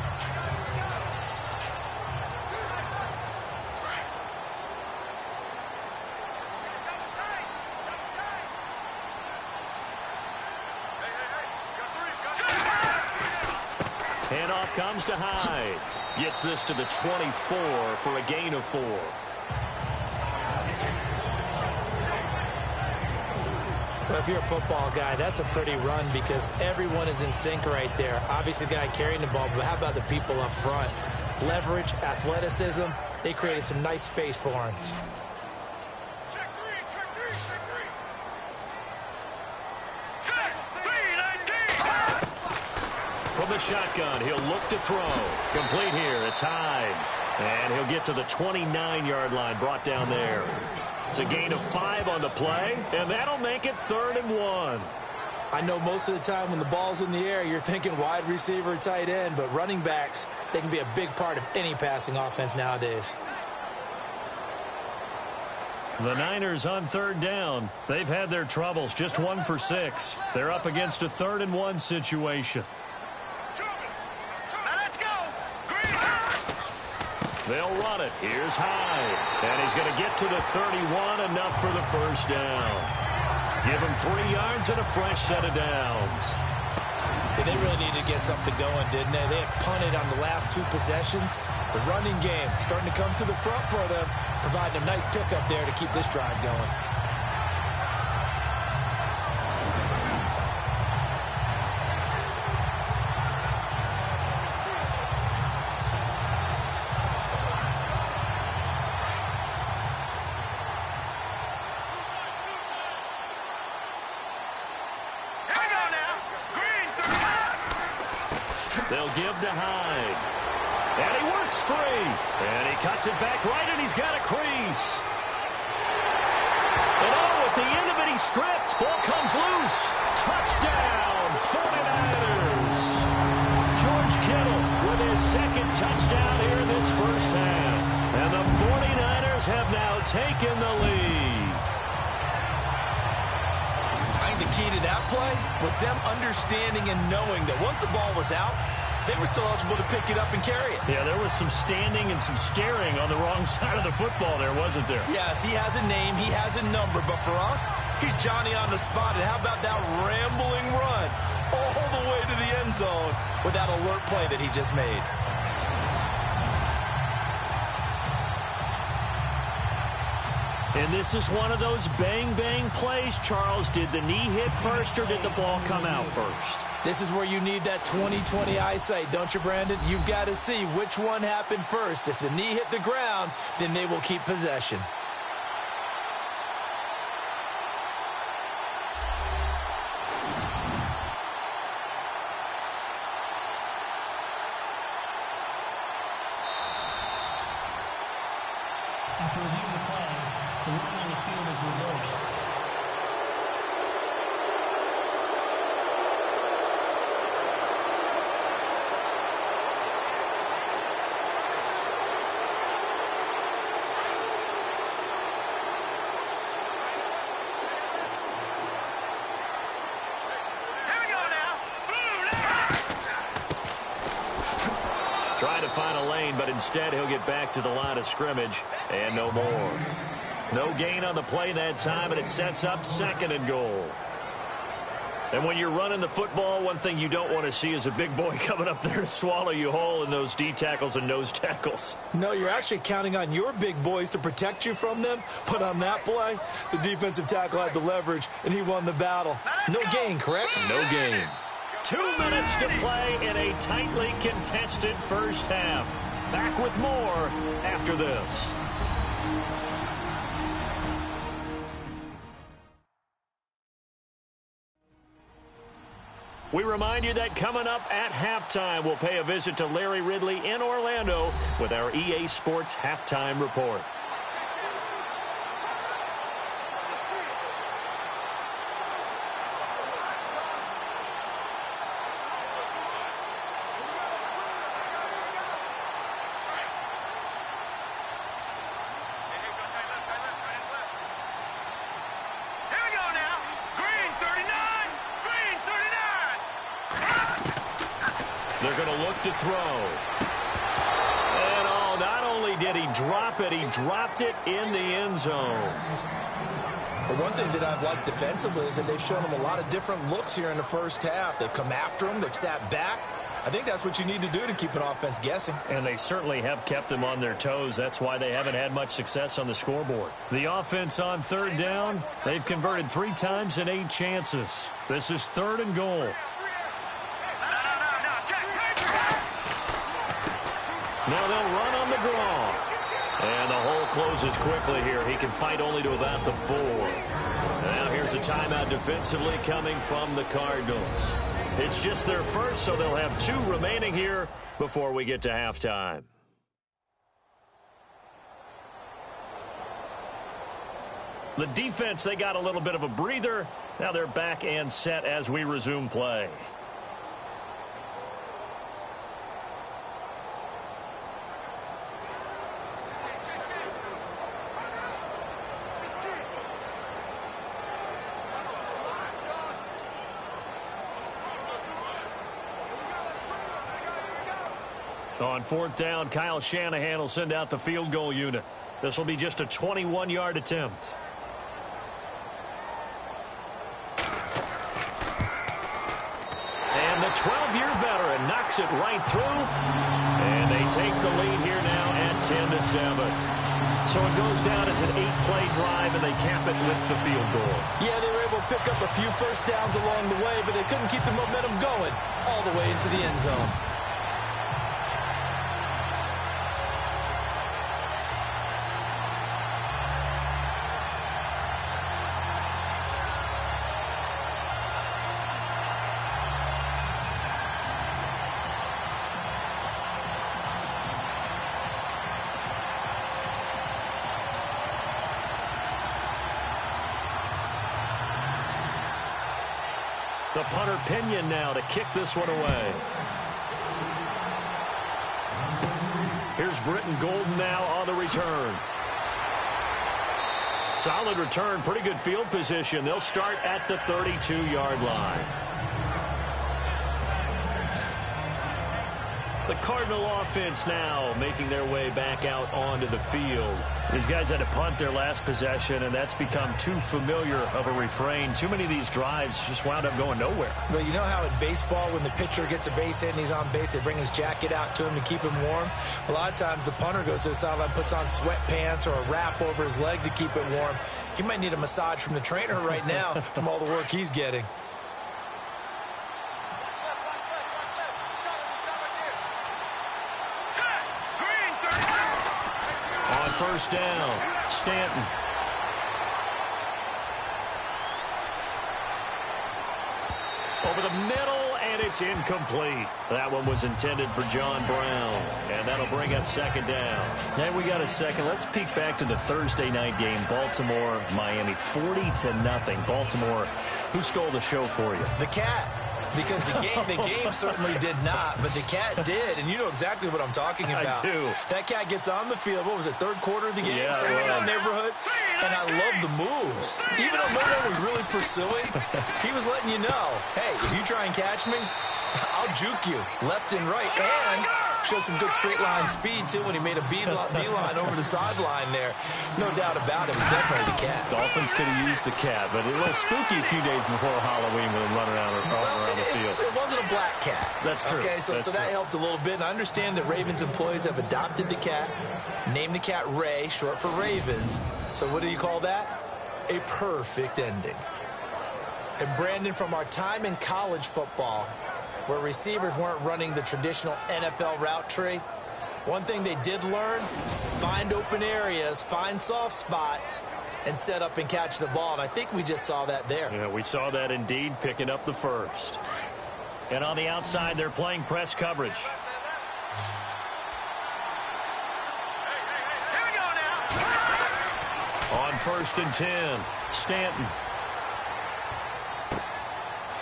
Handoff comes to Hyde. Gets this to the 24 for a gain of 4. Well, if you're a football guy, that's a pretty run because everyone is in sync right there. Obviously, the guy carrying the ball, but how about the people up front? Leverage, athleticism, they created some nice space for him. From the shotgun, he'll look to throw. Complete here. It's Hyde. And he'll get to the 29-yard line, brought down there. It's a gain of 5 on the play, and that'll make it 3rd and 1. I know most of the time when the ball's in the air, you're thinking wide receiver, tight end, but running backs, they can be a big part of any passing offense nowadays. The Niners on 3rd down. They've had their troubles, just 1 for 6. They're up against a 3rd and 1 situation. Now let's go. Green. They'll run it. Here's Hyde. And he's going to get to the 31, enough for the first down. Give him 3 yards and a fresh set of downs. They really needed to get something going, didn't they? They had punted on the last 2 possessions. The running game starting to come to the front for them, providing a nice pickup there to keep this drive going. They'll give to Hyde. And he works free. And he cuts it back right, and he's got a crease. And oh, at the end of it, he stripped. Ball comes loose. Touchdown, 49ers. George Kittle with his 2nd touchdown here in this first half. And the 49ers have now taken the lead. I think the key to that play was them understanding and knowing that once the ball was out, they were still eligible to pick it up and carry it. Yeah, there was some standing and some staring on the wrong side of the football there, wasn't there? Yes, he has a name, he has a number, but for us, he's Johnny on the spot. And how about that rambling run all the way to the end zone with that alert play that he just made? And this is one of those bang-bang plays, Charles. Did the knee hit first or did the ball come out first? This is where you need that 20/20 eyesight, don't you, Brandon? You've got to see which one happened first. If the knee hit the ground, then they will keep possession. After reviewing the play, the rule on the field is reversed. Trying to find a lane, but instead he'll get back to the line of scrimmage, and no more. No gain on the play that time, and it sets up 2nd and goal. And when you're running the football, one thing you don't want to see is a big boy coming up there to swallow you whole in those D tackles and nose tackles. No, you're actually counting on your big boys to protect you from them. But on that play, the defensive tackle had the leverage, and he won the battle. No gain, correct? No gain. 2 minutes to play in a tightly contested first half. Back with more after this. We remind you that coming up at halftime, we'll pay a visit to Larry Ridley in Orlando with our EA Sports Halftime Report. They're going to look to throw. And oh, not only did he drop it, he dropped it in the end zone. But one thing that I've liked defensively is that they've shown him a lot of different looks here in the first half. They've come after him. They've sat back. I think that's what you need to do to keep an offense guessing. And they certainly have kept them on their toes. That's why they haven't had much success on the scoreboard. The offense on 3rd down, they've converted 3 times in 8 chances. This is 3rd and goal. Now they'll run on the draw. And the hole closes quickly here. He can fight only to about the 4. Now here's a timeout defensively coming from the Cardinals. It's just their first, so they'll have 2 remaining here before we get to halftime. The defense, they got a little bit of a breather. Now they're back and set as we resume play. On fourth down, Kyle Shanahan will send out the field goal unit. This will be just a 21-yard attempt. And the 12-year veteran knocks it right through. And they take the lead here now at 10-7. So it goes down as an 8-play drive, and they cap it with the field goal. Yeah, they were able to pick up a few first downs along the way, but they couldn't keep the momentum going all the way into the end zone. The punter Pinion now to kick this one away. Here's Britton Golden now on the return. Solid return, pretty good field position. They'll start at the 32-yard line. The Cardinal offense now making their way back out onto the field. These guys had to punt their last possession, and that's become too familiar of a refrain. Too many of these drives just wound up going nowhere. Well, you know how in baseball, when the pitcher gets a base hit and he's on base, they bring his jacket out to him to keep him warm? A lot of times the punter goes to the sideline, puts on sweatpants or a wrap over his leg to keep it warm. He might need a massage from the trainer right now from all the work he's getting. First down, Stanton. Over the middle, and it's incomplete. That one was intended for John Brown, and that'll bring up second down. Now we got a second. Let's peek back to the Thursday night game, Baltimore, Miami, 40-0. Baltimore, who stole the show for you? The Cat. Because the game certainly did not, but the Cat did, and you know exactly what I'm talking about. I do. That Cat gets on the field, what was it, third quarter of the game, yeah, somewhere in that neighborhood, and I love the moves. Even though no one was really pursuing, he was letting you know, hey, if you try and catch me, I'll juke you left and right, and showed some good straight line speed, too, when he made a beeline over the sideline there. No doubt about it. It was definitely the Cat. Dolphins could have used the Cat, but it was spooky a few days before Halloween with him running around the field. It wasn't a black cat. That's true. Okay, so that helped a little bit. And I understand that Ravens employees have adopted the Cat, named the Cat Ray, short for Ravens. So what do you call that? A perfect ending. And Brandon, from our time in college football, where receivers weren't running the traditional NFL route tree, one thing they did learn, find open areas, find soft spots, and set up and catch the ball. And I think we just saw that there. Yeah, we saw that indeed, picking up the first. And on the outside, they're playing press coverage. Here we go now. On 1st and 10, Stanton.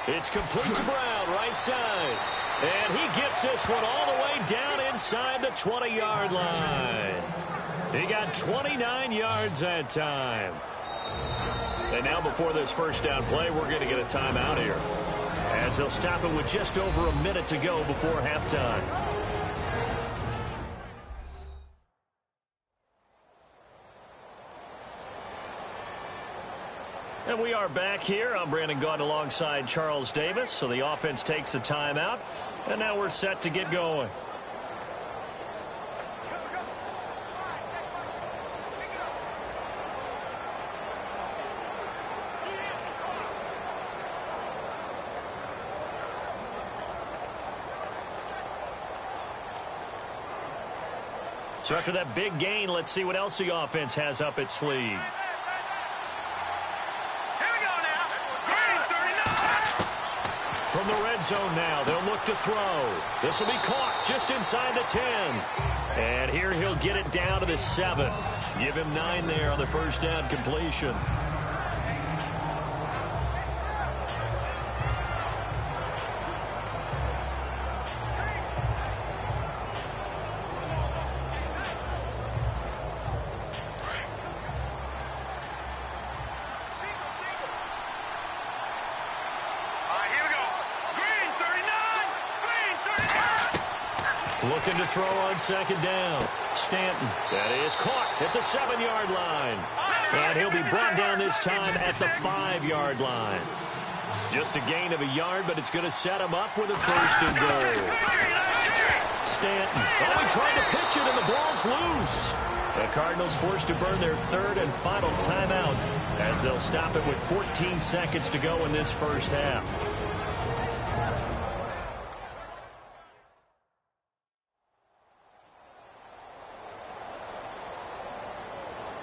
It's complete to Brown, right side. And he gets this one all the way down inside the 20-yard line. He got 29 yards that time. And now before this first down play, we're going to get a timeout here, as they'll stop it with just over a minute to go before halftime. And we are back here. I'm Brandon Gaudin alongside Charles Davis. So the offense takes the timeout, and now we're set to get going. So after that big gain, let's see what else the offense has up its sleeve. From the red zone now, they'll look to throw. This will be caught just inside the 10. And here he'll get it down to the 7. Give him 9 there on the first down completion. Looking to throw on second down. Stanton. That is caught at the 7-yard line. And he'll be brought down this time at the 5-yard line. Just a gain of a yard, but it's going to set him up with a first and goal. Stanton. Oh, he tried to pitch it, and the ball's loose. The Cardinals forced to burn their third and final timeout as they'll stop it with 14 seconds to go in this first half.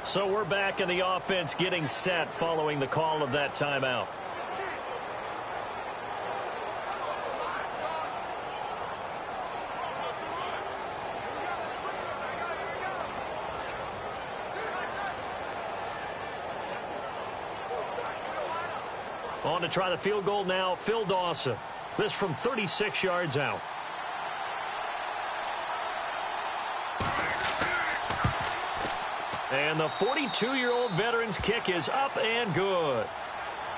So we're back in the offense getting set following the call of that timeout. On to try the field goal now, Phil Dawson. This from 36 yards out. And the 42-year-old veteran's kick is up and good.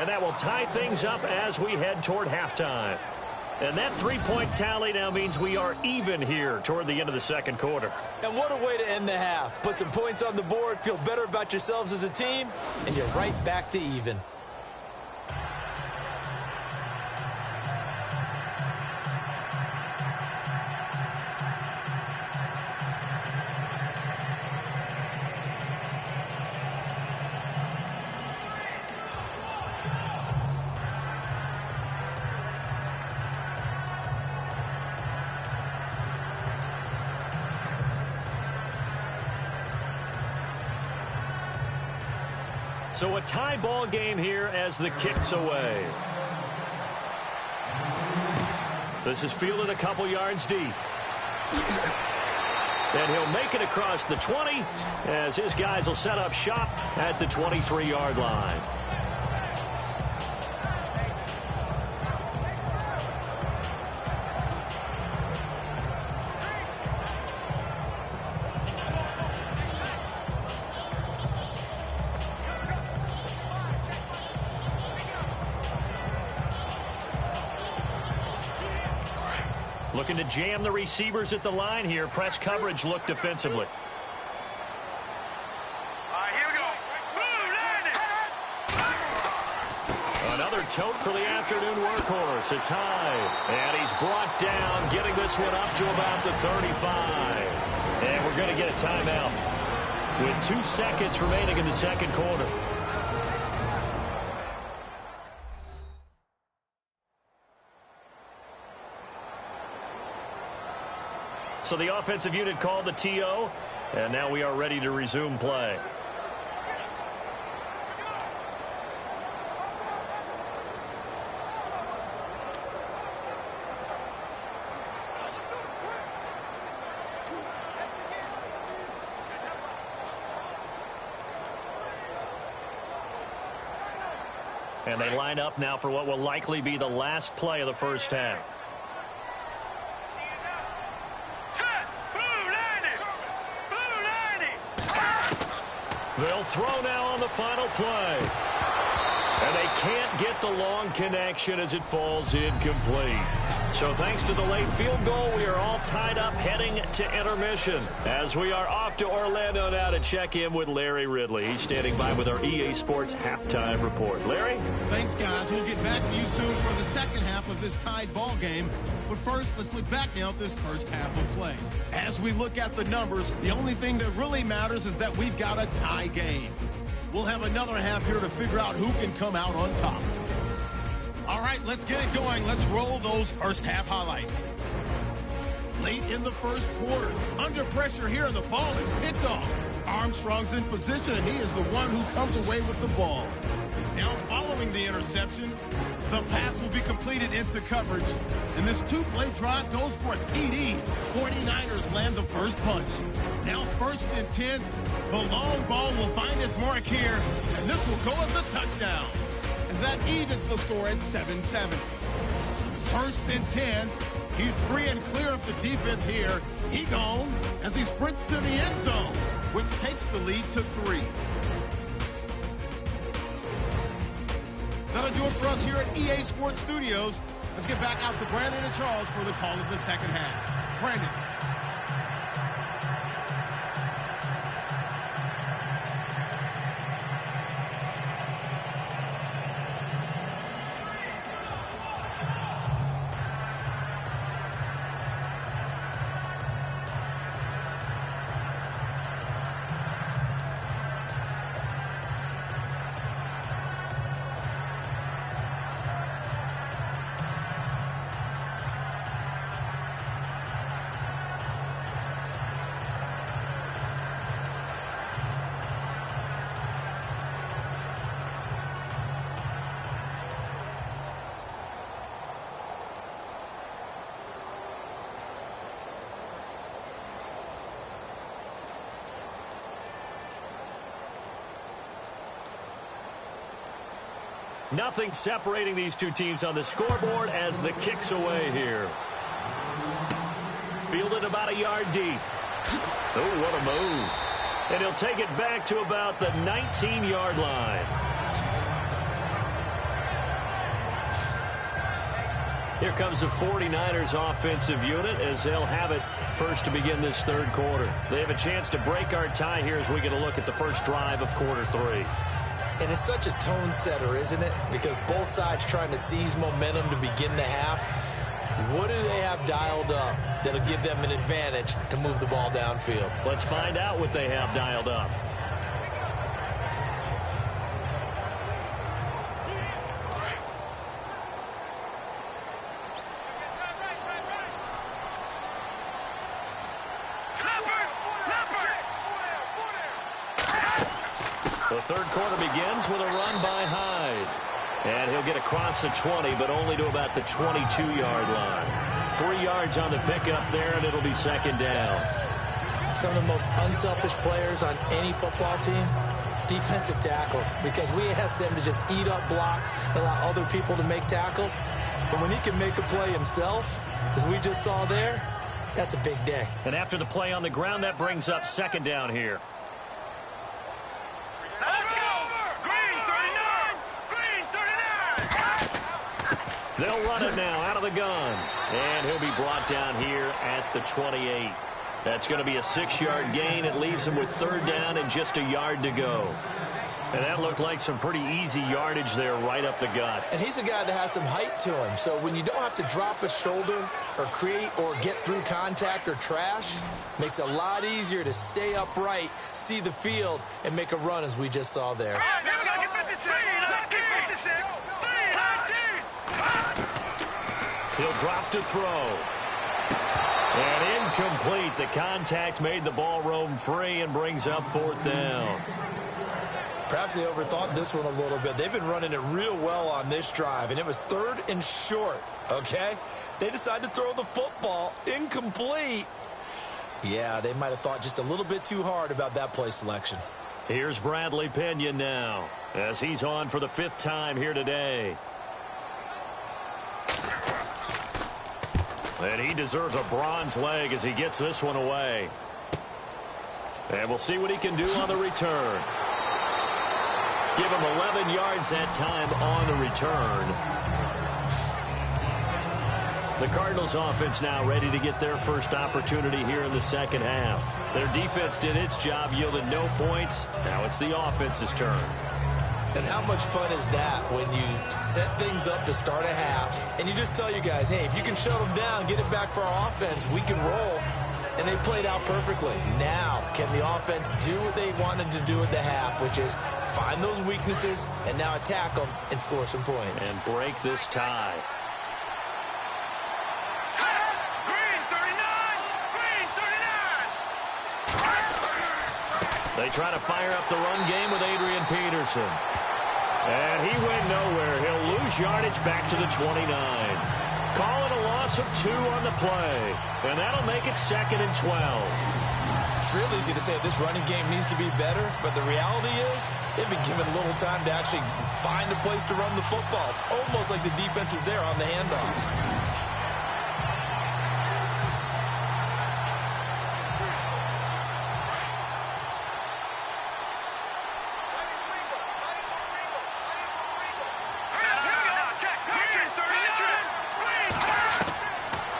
And that will tie things up as we head toward halftime. And that three-point tally now means we are even here toward the end of the second quarter. And what a way to end the half. Put some points on the board, feel better about yourselves as a team, and you're right back to even. So a tie ball game here as the kick's away. This is fielded a couple yards deep. And he'll make it across the 20 as his guys will set up shop at the 23-yard line. Looking to jam the receivers at the line here. Press coverage look defensively. Here we go. Another tote for the afternoon workhorse. It's high. And he's brought down, getting this one up to about the 35. And we're going to get a timeout with 2 seconds remaining in the second quarter. So the offensive unit called the TO, and now we are ready to resume play. And they line up now for what will likely be the last play of the first half. They'll throw now on the final play. And they can't get the long connection as it falls incomplete. So thanks to the late field goal, we are all tied up heading to intermission. As we are off to Orlando now to check in with Larry Ridley. He's standing by with our EA Sports halftime report. Larry? Thanks, guys. We'll get back to you soon for the second half of this tied ball game. But first, let's look back now at this first half of play. As we look at the numbers, the only thing that really matters is that we've got a tie game. We'll have another half here to figure out who can come out on top. All right, let's get it going. Let's roll those first half highlights. Late in the first quarter, under pressure here, and the ball is picked off. Armstrong's in position, and he is the one who comes away with the ball. Now following the interception, the pass will be completed into coverage, and this two-play drive goes for a TD. 49ers land the first punch. Now 1st and 10, the long ball will find its mark here, and this will go as a touchdown, as that evens the score at 7-7. 1st and 10, he's free and clear of the defense here. He gone as he sprints to the end zone, which takes the lead to 3. That'll do it for us here at EA Sports Studios. Let's get back out to Brandon and Charles for the call of the second half. Brandon. Nothing separating these two teams on the scoreboard as the kick's away here. Fielded about a yard deep. Oh, what a move. And he'll take it back to about the 19-yard line. Here comes the 49ers offensive unit as they'll have it first to begin this third quarter. They have a chance to break our tie here as we get a look at the first drive of quarter 3. And it's such a tone setter, isn't it? Because both sides trying to seize momentum to begin the half. What do they have dialed up that'll give them an advantage to move the ball downfield? Let's find out what they have dialed up. The third quarter begins with a run by Hyde. And he'll get across the 20, but only to about the 22-yard line. 3 yards on the pickup there, and it'll be second down. Some of the most unselfish players on any football team, defensive tackles, because we ask them to just eat up blocks and allow other people to make tackles. But when he can make a play himself, as we just saw there, that's a big day. And after the play on the ground, that brings up second down here. Let's go! Green 39! Green 39! They'll run it now out of the gun. And he'll be brought down here at the 28. That's going to be a 6-yard gain. It leaves him with third down and just a yard to go. And that looked like some pretty easy yardage there right up the gut. And he's a guy that has some height to him. So when you don't have to drop a shoulder or create or get through contact or trash, makes it a lot easier to stay upright, see the field, and make a run as we just saw there. All right, now we got to get 56. 56. He'll drop to throw. And incomplete. The contact made the ball roam free and brings up fourth down. Perhaps they overthought this one a little bit. They've been running it real well on this drive, and it was third and short, okay? They decided to throw the football incomplete. Yeah, they might have thought just a little bit too hard about that play selection. Here's Bradley Pinion now as he's on for the 5th time here today. And he deserves a bronze leg as he gets this one away. And we'll see what he can do on the return. Give him 11 yards that time on the return. The Cardinals offense now ready to get their first opportunity here in the second half. Their defense did its job, yielded no points. Now it's the offense's turn. And how much fun is that when you set things up to start a half and you just tell you guys, hey, if you can shut them down, get it back for our offense, we can roll. And they played out perfectly. Now, can the offense do what they wanted to do at the half, which is find those weaknesses and now attack them and score some points. And break this tie. Green 39! Green 39! They try to fire up the run game with Adrian Peterson. And he went nowhere. He'll lose yardage back to the 29. Calling a loss of 2 on the play. And that'll make it 2nd and 12. It's real easy to say this running game needs to be better, but the reality is they've been given little time to actually find a place to run the football. It's almost like the defense is there on the handoff.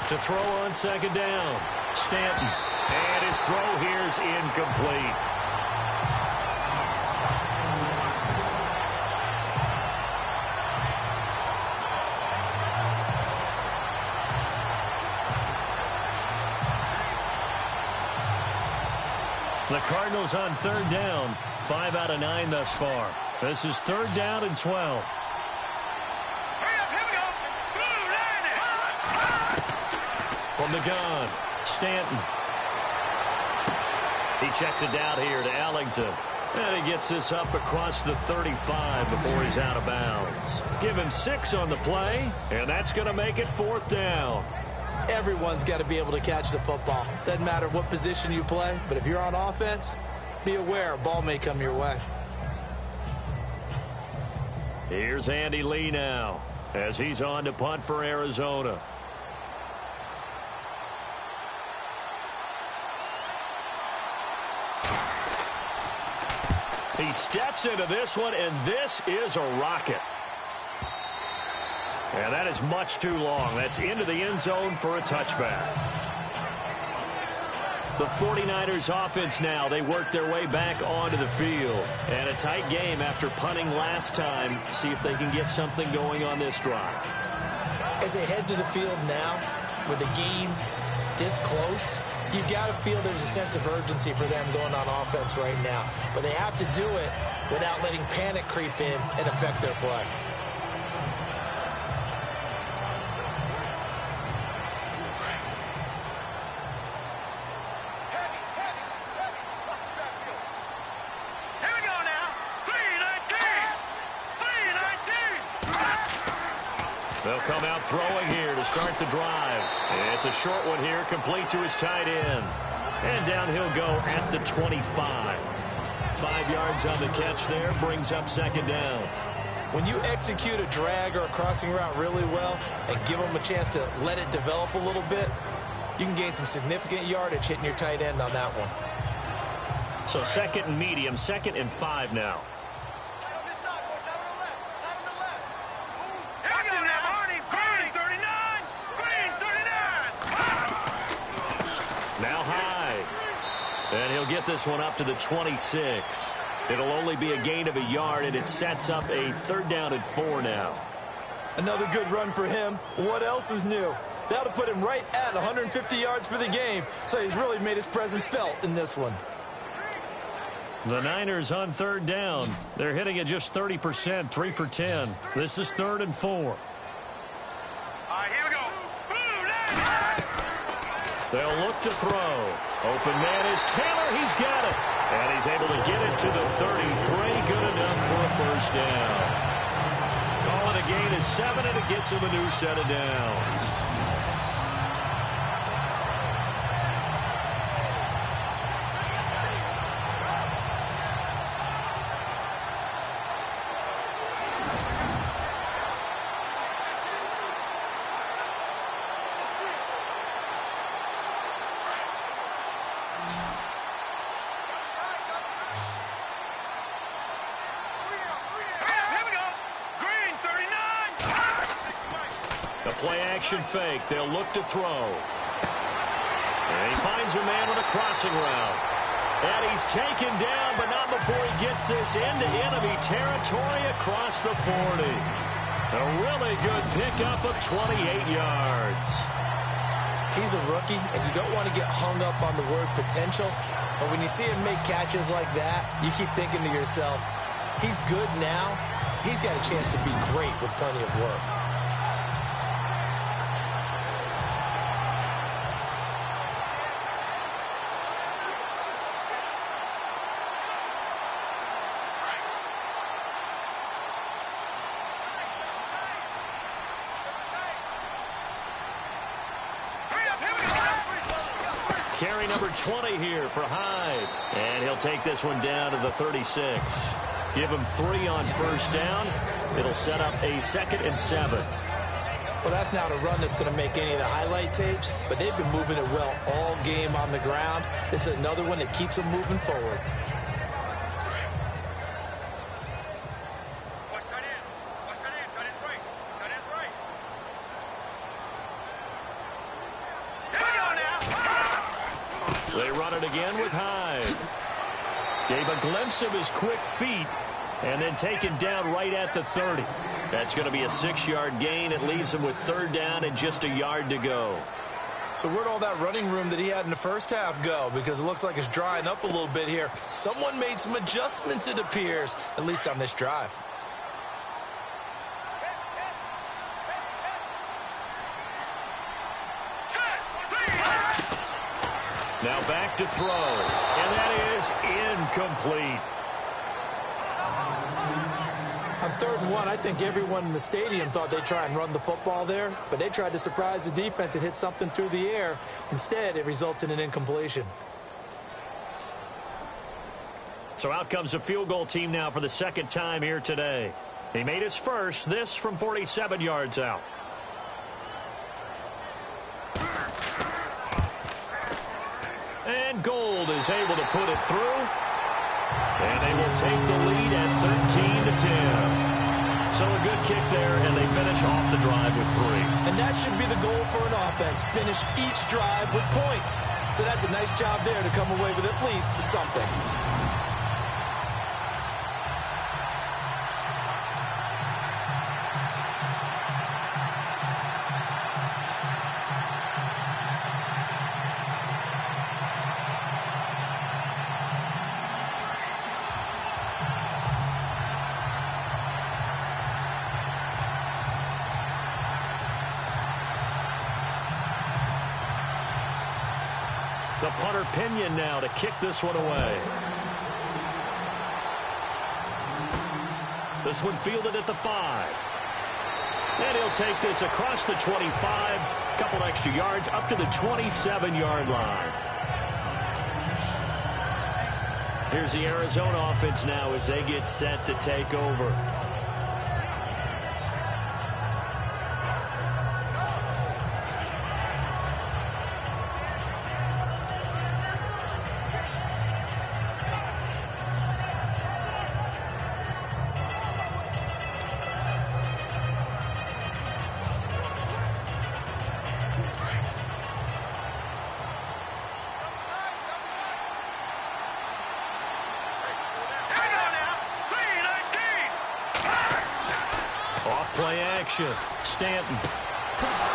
To throw on second down, Stanton. And his throw here is incomplete. The Cardinals on third down. 5 out of 9 thus far. This is 3rd down and 12. From the gun, Stanton. He checks it down here to Ellington. And he gets this up across the 35 before he's out of bounds. Give him 6 on the play, and that's going to make it 4th down. Everyone's got to be able to catch the football. Doesn't matter what position you play, but if you're on offense, be aware a ball may come your way. Here's Andy Lee now as he's on to punt for Arizona. He steps into this one, and this is a rocket. And that is much too long. That's into the end zone for a touchback. The 49ers offense now, they work their way back onto the field. And a tight game after punting last time. See if they can get something going on this drive. As they head to the field now, with the game this close, you've got to feel there's a sense of urgency for them going on offense right now. But they have to do it without letting panic creep in and affect their play. They'll come out throwing here to start the drive. It's a short one here, complete to his tight end. And down he'll go at the 25. 5 yards on the catch there, brings up second down. When you execute a drag or a crossing route really well and give them a chance to let it develop a little bit, you can gain some significant yardage hitting your tight end on that one. So second and medium, 2nd and 5 now. And he'll get this one up to the 26. It'll only be a gain of a yard, and it sets up a 3rd down and 4 now. Another good run for him. What else is new? That'll put him right at 150 yards for the game, so he's really made his presence felt in this one. The Niners on 3rd down. They're hitting at just 30%, 3 for 10. This is 3rd and 4. All right, here we go. They'll look to throw. Open man is Taylor. He's got it. And he's able to get it to the 33. Good enough for a 1st down. Call it a gain of 7, and it gets him a new set of downs. Play-action fake. They'll look to throw. And he finds a man with a crossing route. And he's taken down, but not before he gets this into enemy territory across the 40. A really good pickup of 28 yards. He's a rookie, and you don't want to get hung up on the word potential. But when you see him make catches like that, you keep thinking to yourself, he's good now. He's got a chance to be great with plenty of work. Carry number 20 here for Hyde. And he'll take this one down to the 36. Give him 3 on 1st down. It'll set up a 2nd and 7. Well, that's not a run that's going to make any of the highlight tapes, but they've been moving it well all game on the ground. This is another one that keeps them moving forward. They run it again with Hyde. Gave a glimpse of his quick feet and then taken down right at the 30. That's going to be a 6-yard gain. It leaves him with 3rd down and just a yard to go. So where'd all that running room that he had in the first half go? Because it looks like it's drying up a little bit here. Someone made some adjustments, it appears, at least on this drive. Now back to throw, and that is incomplete. On 3rd and 1, I think everyone in the stadium thought they'd try and run the football there, but they tried to surprise the defense and hit something through the air. Instead, it results in an incompletion. So out comes a field goal team now for the 2nd time here today. He made his first, this from 47 yards out. And Gold is able to put it through. And they will take the lead at 13-10. So a good kick there, and they finish off the drive with 3. And that should be the goal for an offense. Finish each drive with points. So that's a nice job there to come away with at least something. The punter Pinion now to kick this one away. This one fielded at the 5. And he'll take this across the 25. Couple extra yards up to the 27-yard line. Here's the Arizona offense now as they get set to take over. Play action. Stanton.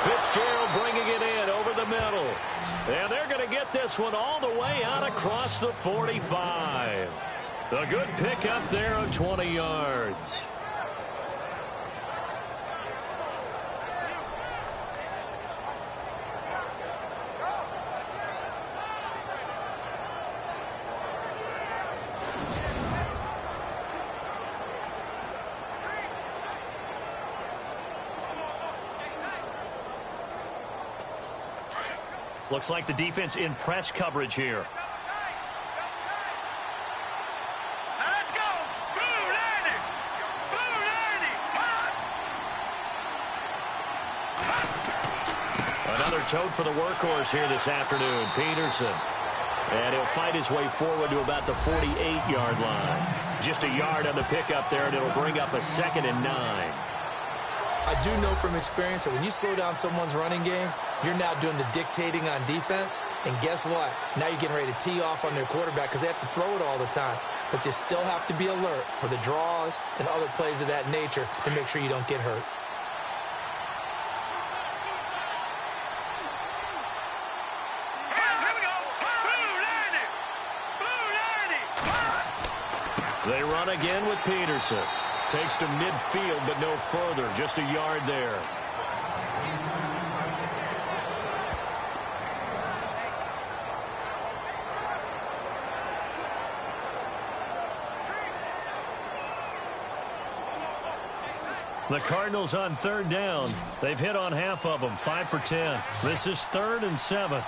Fitzgerald bringing it in over the middle. And they're going to get this one all the way out across the 45. A good pick up there of 20 yards. Looks like the defense in press coverage here. Let's go! Blue landing! Blue landing! Another tote for the workhorse here this afternoon, Peterson. And he'll fight his way forward to about the 48-yard line. Just a yard on the pickup there, and it'll bring up a 2nd and 9. I do know from experience that when you slow down someone's running game, you're now doing the dictating on defense. And guess what? Now you're getting ready to tee off on their quarterback because they have to throw it all the time. But you still have to be alert for the draws and other plays of that nature to make sure you don't get hurt. Here we go! Blue landing! Blue landing! They run again with Peterson. Takes to midfield, but no further. Just a yard there. The Cardinals on 3rd down. They've hit on half of them, 5 for 10. This is 3rd and 7.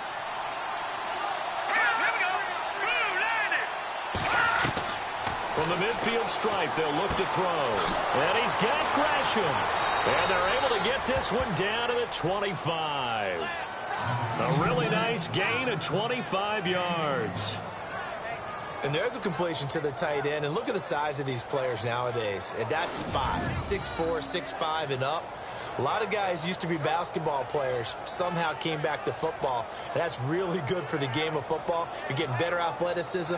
From the midfield stripe, they'll look to throw. And he's got Gresham. And they're able to get this one down to the 25. A really nice gain of 25 yards. And there's a completion to the tight end. And look at the size of these players nowadays. At that spot, 6'4", 6'5", and up. A lot of guys used to be basketball players, somehow came back to football. And that's really good for the game of football. You're getting better athleticism,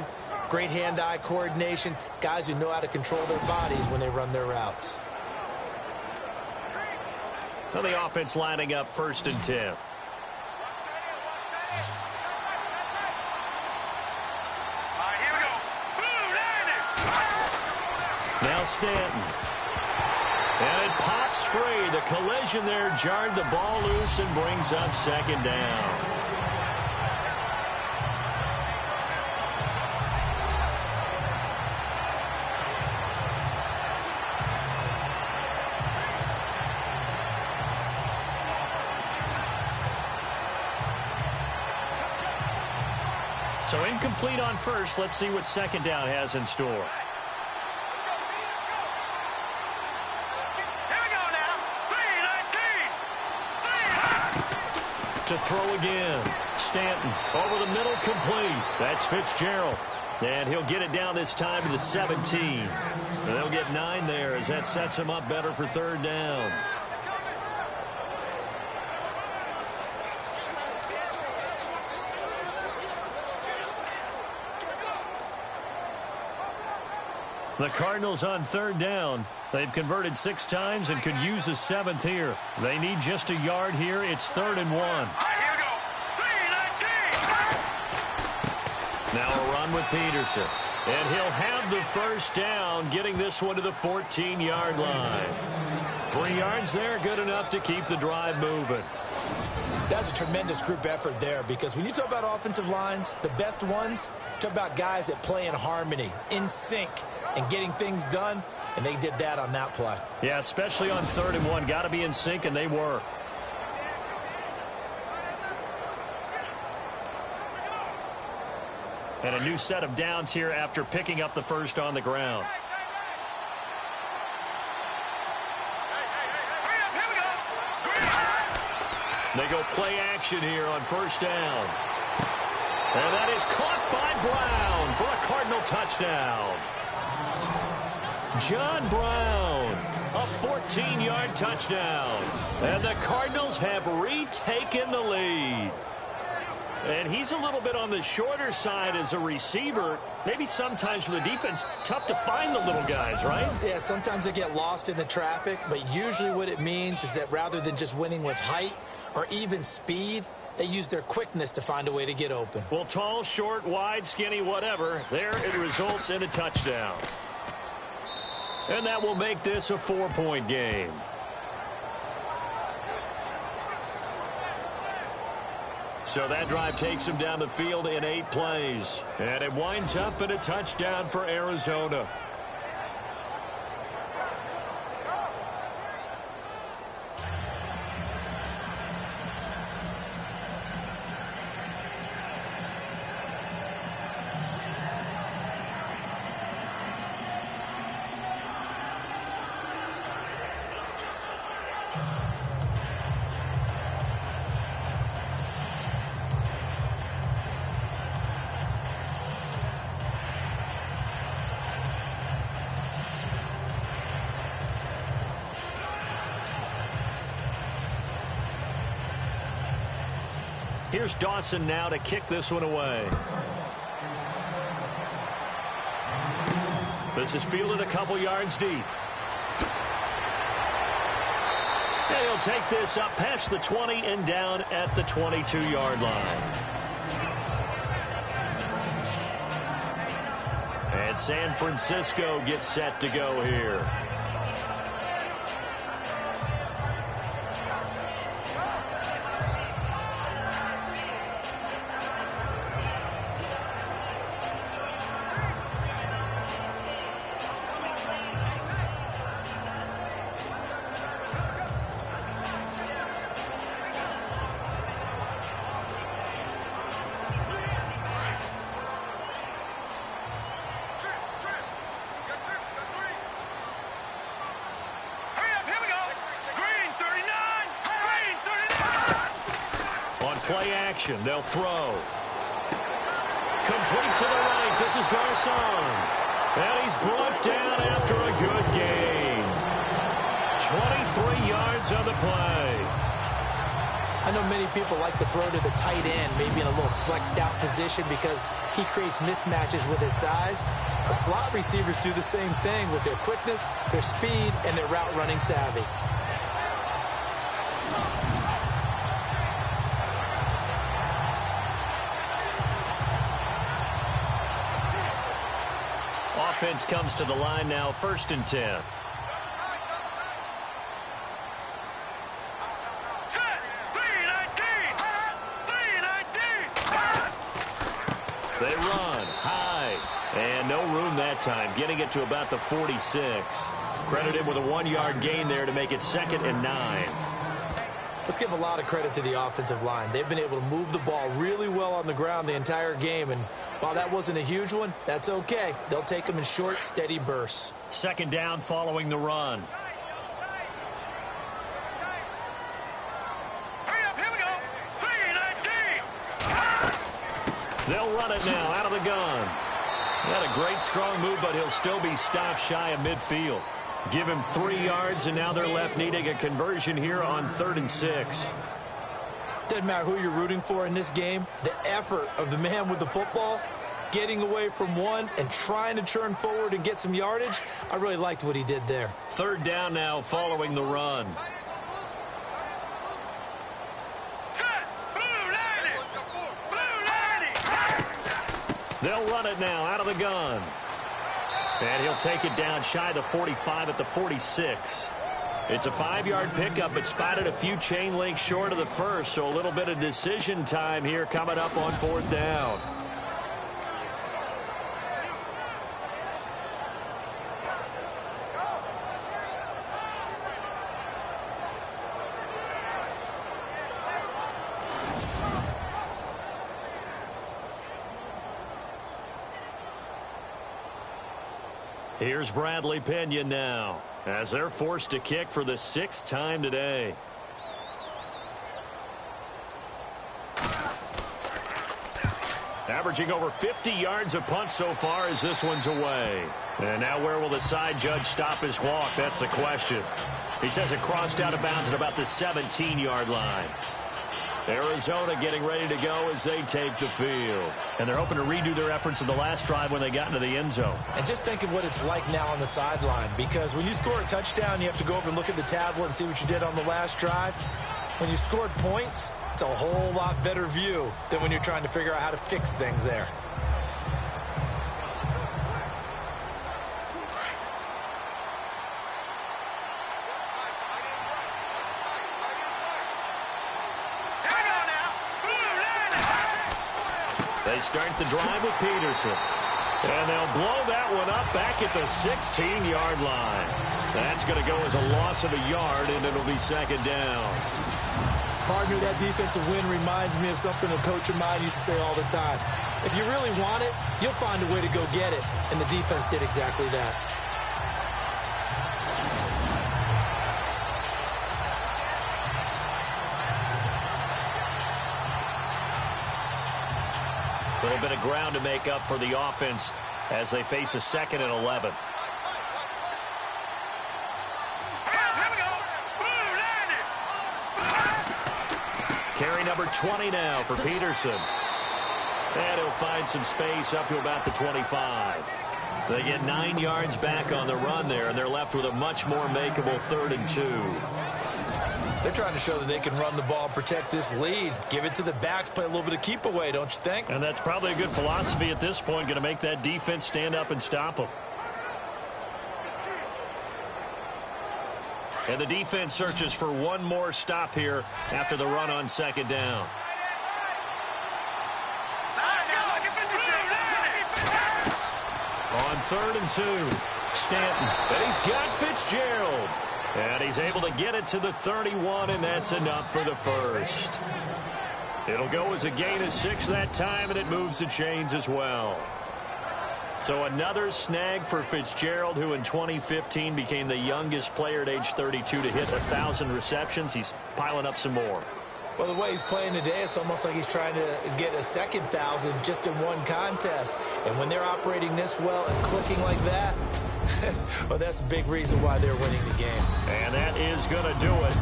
great hand-eye coordination, guys who know how to control their bodies when they run their routes. Well, the offense lining up 1st and 10. Now Stanton. And it pops free. The collision there jarred the ball loose and brings up 2nd down. So incomplete on first. Let's see what 2nd down has in store. to throw again. Stanton over the middle, complete. That's Fitzgerald. And he'll get it down this time to the 17. And they'll get 9 there as that sets him up better for third down. The Cardinals on third down. They've converted 6 times and could use a 7th here. They need just a yard here. It's 3rd and 1. Here we go. 3-19. Now a run with Peterson. And he'll have the first down, getting this one to the 14-yard line. 3 yards there, good enough to keep the drive moving. That's a tremendous group effort there, because when you talk about offensive lines, the best ones, talk about guys that play in harmony, in sync, and getting things done, and they did that on that play. Yeah, especially on 3rd and 1. Got to be in sync, and they were. And a new set of downs here after picking up the first on the ground. They go play action here on first down. And that is caught by Brown for a Cardinal touchdown. John Brown, a 14-yard touchdown. And the Cardinals have retaken the lead. And he's a little bit on the shorter side as a receiver. Maybe sometimes for the defense, tough to find the little guys, right? Yeah, sometimes they get lost in the traffic, but usually what it means is that rather than just winning with height or even speed, they use their quickness to find a way to get open. Well, tall, short, wide, skinny, whatever, there it results in a touchdown. And that will make this a 4-point game. So that drive takes him down the field in 8 plays. And it winds up in a touchdown for Arizona. Here's Dawson now to kick this one away. This is fielded a couple yards deep. And he'll take this up past the 20 and down at the 22-yard line. And San Francisco gets set to go here. Play action. They'll throw. Complete to the right. This is Garcon. And he's brought down after a good gain. 23 yards on the play. I know many people like to throw to the tight end, maybe in a little flexed out position because he creates mismatches with his size. The slot receivers do the same thing with their quickness, their speed, and their route running savvy. Offense comes to the line now, 1st and 10. They run high, and no room that time, getting it to about the 46. Credited with a 1-yard gain there to make it 2nd and 9. Let's give a lot of credit to the offensive line. They've been able to move the ball really well on the ground the entire game, and while that wasn't a huge one, that's okay. They'll take them in short, steady bursts. 2nd down following the run. Hurry up, here we go. 3, run it now out of the gun. He had a great strong move, but he'll still be stopped shy of midfield. Give him 3 yards, and now they're left needing a conversion here on 3rd and 6. Doesn't matter who you're rooting for in this game. The effort of the man with the football, getting away from one and trying to turn forward and get some yardage, I really liked what he did there. 3rd down now following the run. They'll run it now out of the gun. And he'll take it down shy of the 45 at the 46. It's a 5-yard pickup, but spotted a few chain links short of the first, so a little bit of decision time here coming up on 4th down. Here's Bradley Pena now, as they're forced to kick for the 6th time today. Averaging over 50 yards a punt so far as this one's away. And now where will the side judge stop his walk? That's the question. He says it crossed out of bounds at about the 17-yard line. Arizona getting ready to go as they take the field. And they're hoping to redo their efforts in the last drive when they got into the end zone. And just think of what it's like now on the sideline, because when you score a touchdown, you have to go over and look at the tablet and see what you did on the last drive. When you scored points, it's a whole lot better view than when you're trying to figure out how to fix things there. They start the drive with Peterson. And they'll blow that one up back at the 16-yard line. That's going to go as a loss of a yard, and it'll be 2nd down. Partner, that defensive win reminds me of something a coach of mine used to say all the time. If you really want it, you'll find a way to go get it. And the defense did exactly that. A little bit of ground to make up for the offense as they face a 2nd and 11. Carry number 20 now for Peterson. And he'll find some space up to about the 25. They get 9 yards back on the run there, and they're left with a much more makeable 3rd and 2. They're trying to show that they can run the ball and protect this lead. Give it to the backs, play a little bit of keep away, don't you think? And that's probably a good philosophy at this point, going to make that defense stand up and stop them. And the defense searches for one more stop here after the run on 2nd down. On 3rd and 2, Stanton. And he's got Fitzgerald. And he's able to get it to the 31, and that's enough for the first. It'll go as a gain of 6 that time, and it moves the chains as well. So another snag for Fitzgerald, who in 2015 became the youngest player at age 32 to hit 1,000 receptions. He's piling up some more. Well, the way he's playing today, it's almost like he's trying to get a second 1,000 just in one contest. And when they're operating this well and clicking like that, well, that's a big reason why they're winning the game. And that is going to do it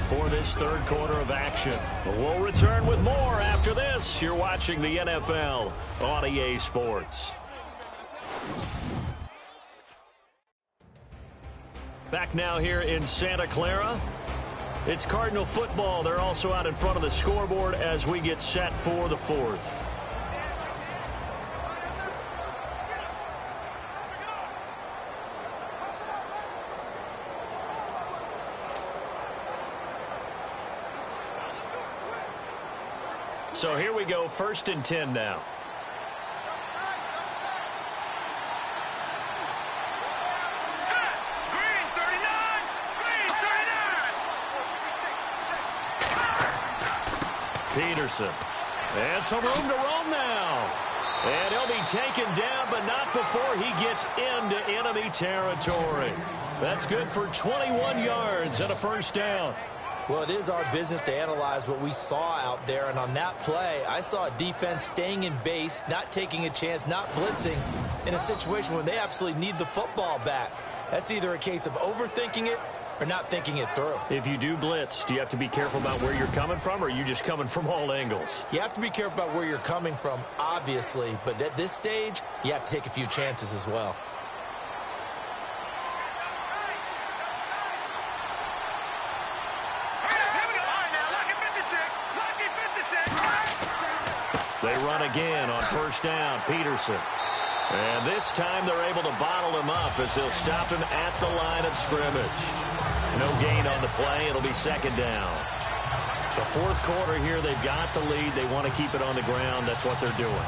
for this 3rd quarter of action. We'll return with more after this. You're watching the NFL on EA Sports. Back now here in Santa Clara. It's Cardinal football. They're also out in front of the scoreboard as we get set for the 4th. So here we go, 1st and 10 now. Peterson. And some room to roam now. And he'll be taken down, but not before he gets into enemy territory. That's good for 21 yards and a 1st down. Well, it is our business to analyze what we saw out there, and on that play, I saw a defense staying in base, not taking a chance, not blitzing in a situation when they absolutely need the football back. That's either a case of overthinking it or not thinking it through. If you do blitz, do you have to be careful about where you're coming from, or are you just coming from all angles? You have to be careful about where you're coming from, obviously, but at this stage, you have to take a few chances as well. They run again on first down, Peterson. And this time they're able to bottle him up as they'll stop him at the line of scrimmage. No gain on the play. It'll be second down. The fourth quarter here, they've got the lead. They want to keep it on the ground. That's what they're doing.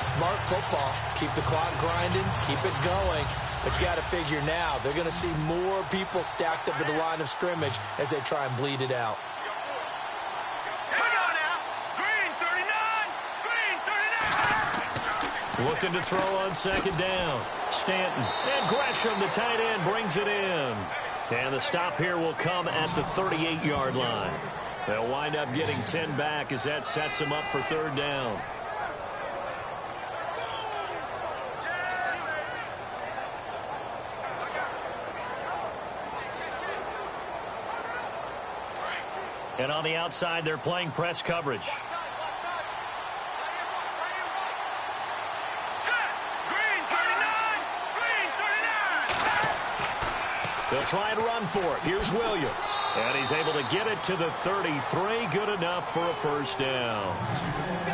Smart football. Keep the clock grinding. Keep it going. But you got to figure now, they're going to see more people stacked up at the line of scrimmage as they try and bleed it out. Looking to throw on second down. Stanton and Gresham, the tight end, brings it in. And the stop here will come at the 38-yard line. They'll wind up getting 10 back as that sets them up for third down. And on the outside, they're playing press coverage. They'll try and run for it. Here's Williams. And he's able to get it to the 33. Good enough for a first down.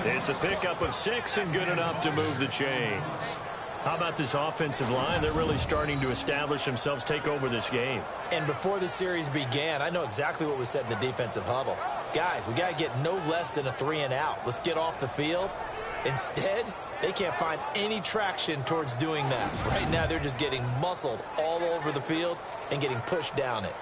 It's a pickup of 6 and good enough to move the chains. How about this offensive line? They're really starting to establish themselves, take over this game. And before the series began, I know exactly what was said in the defensive huddle. Guys, we got to get no less than a 3 and out. Let's get off the field. Instead, they can't find any traction towards doing that. Right now, they're just getting muscled all over the field and getting pushed down it.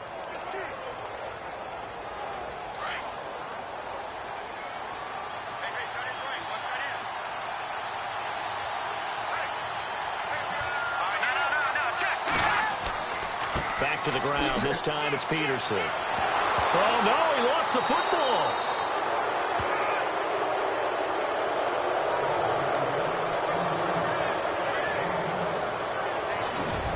Back to the ground. This time it's Peterson. Oh, no, he lost the football.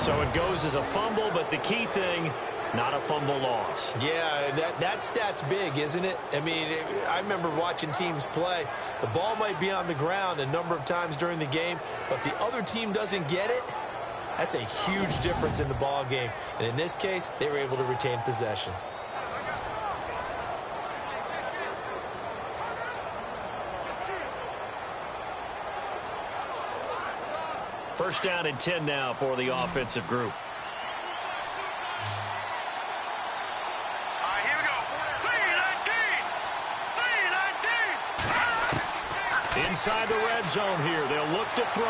So it goes as a fumble, but the key thing, not a fumble loss. Yeah, that stat's big, isn't it? I mean, I remember watching teams play. The ball might be on the ground a number of times during the game, but the other team doesn't get it. That's a huge difference in the ball game. And in this case, they were able to retain possession. First down and 10 now for the offensive group. Here we go. 3-19. Inside the red zone here. They'll look to throw.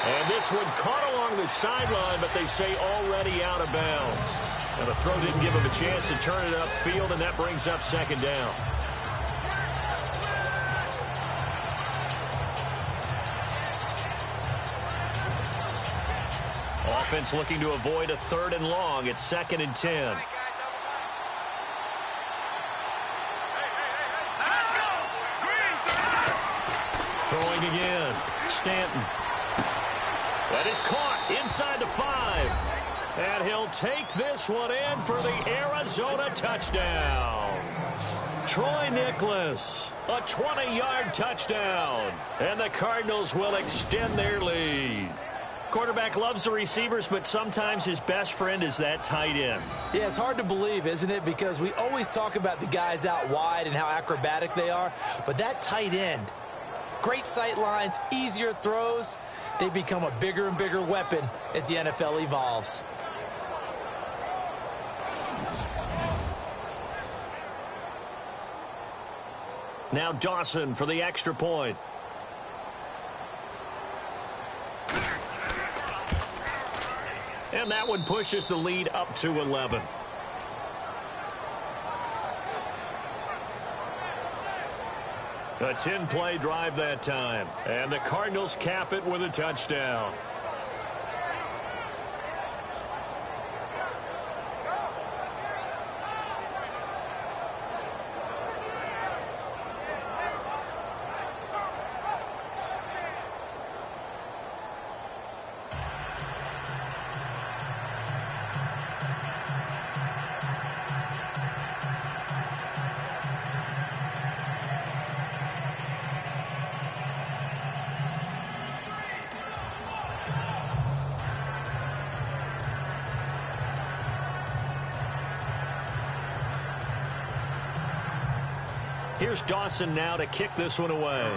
And this one caught along the sideline, but they say already out of bounds. And the throw didn't give him a chance to turn it upfield, and that brings up second down. Offense looking to avoid a 3rd and long. It's 2nd and 10. Throwing again. Stanton. That is caught inside the 5. And he'll take this one in for the Arizona touchdown. Troy Nicholas, a 20-yard touchdown. And the Cardinals will extend their lead. Quarterback loves the receivers, but sometimes his best friend is that tight end. Yeah, it's hard to believe, isn't it? Because we always talk about the guys out wide and how acrobatic they are. But that tight end, great sight lines, easier throws, they become a bigger and bigger weapon as the NFL evolves. Now Dawson for the extra point. And that one pushes the lead up to 11. A 10-play drive that time. And the Cardinals cap it with a touchdown. Here's Dawson now to kick this one away.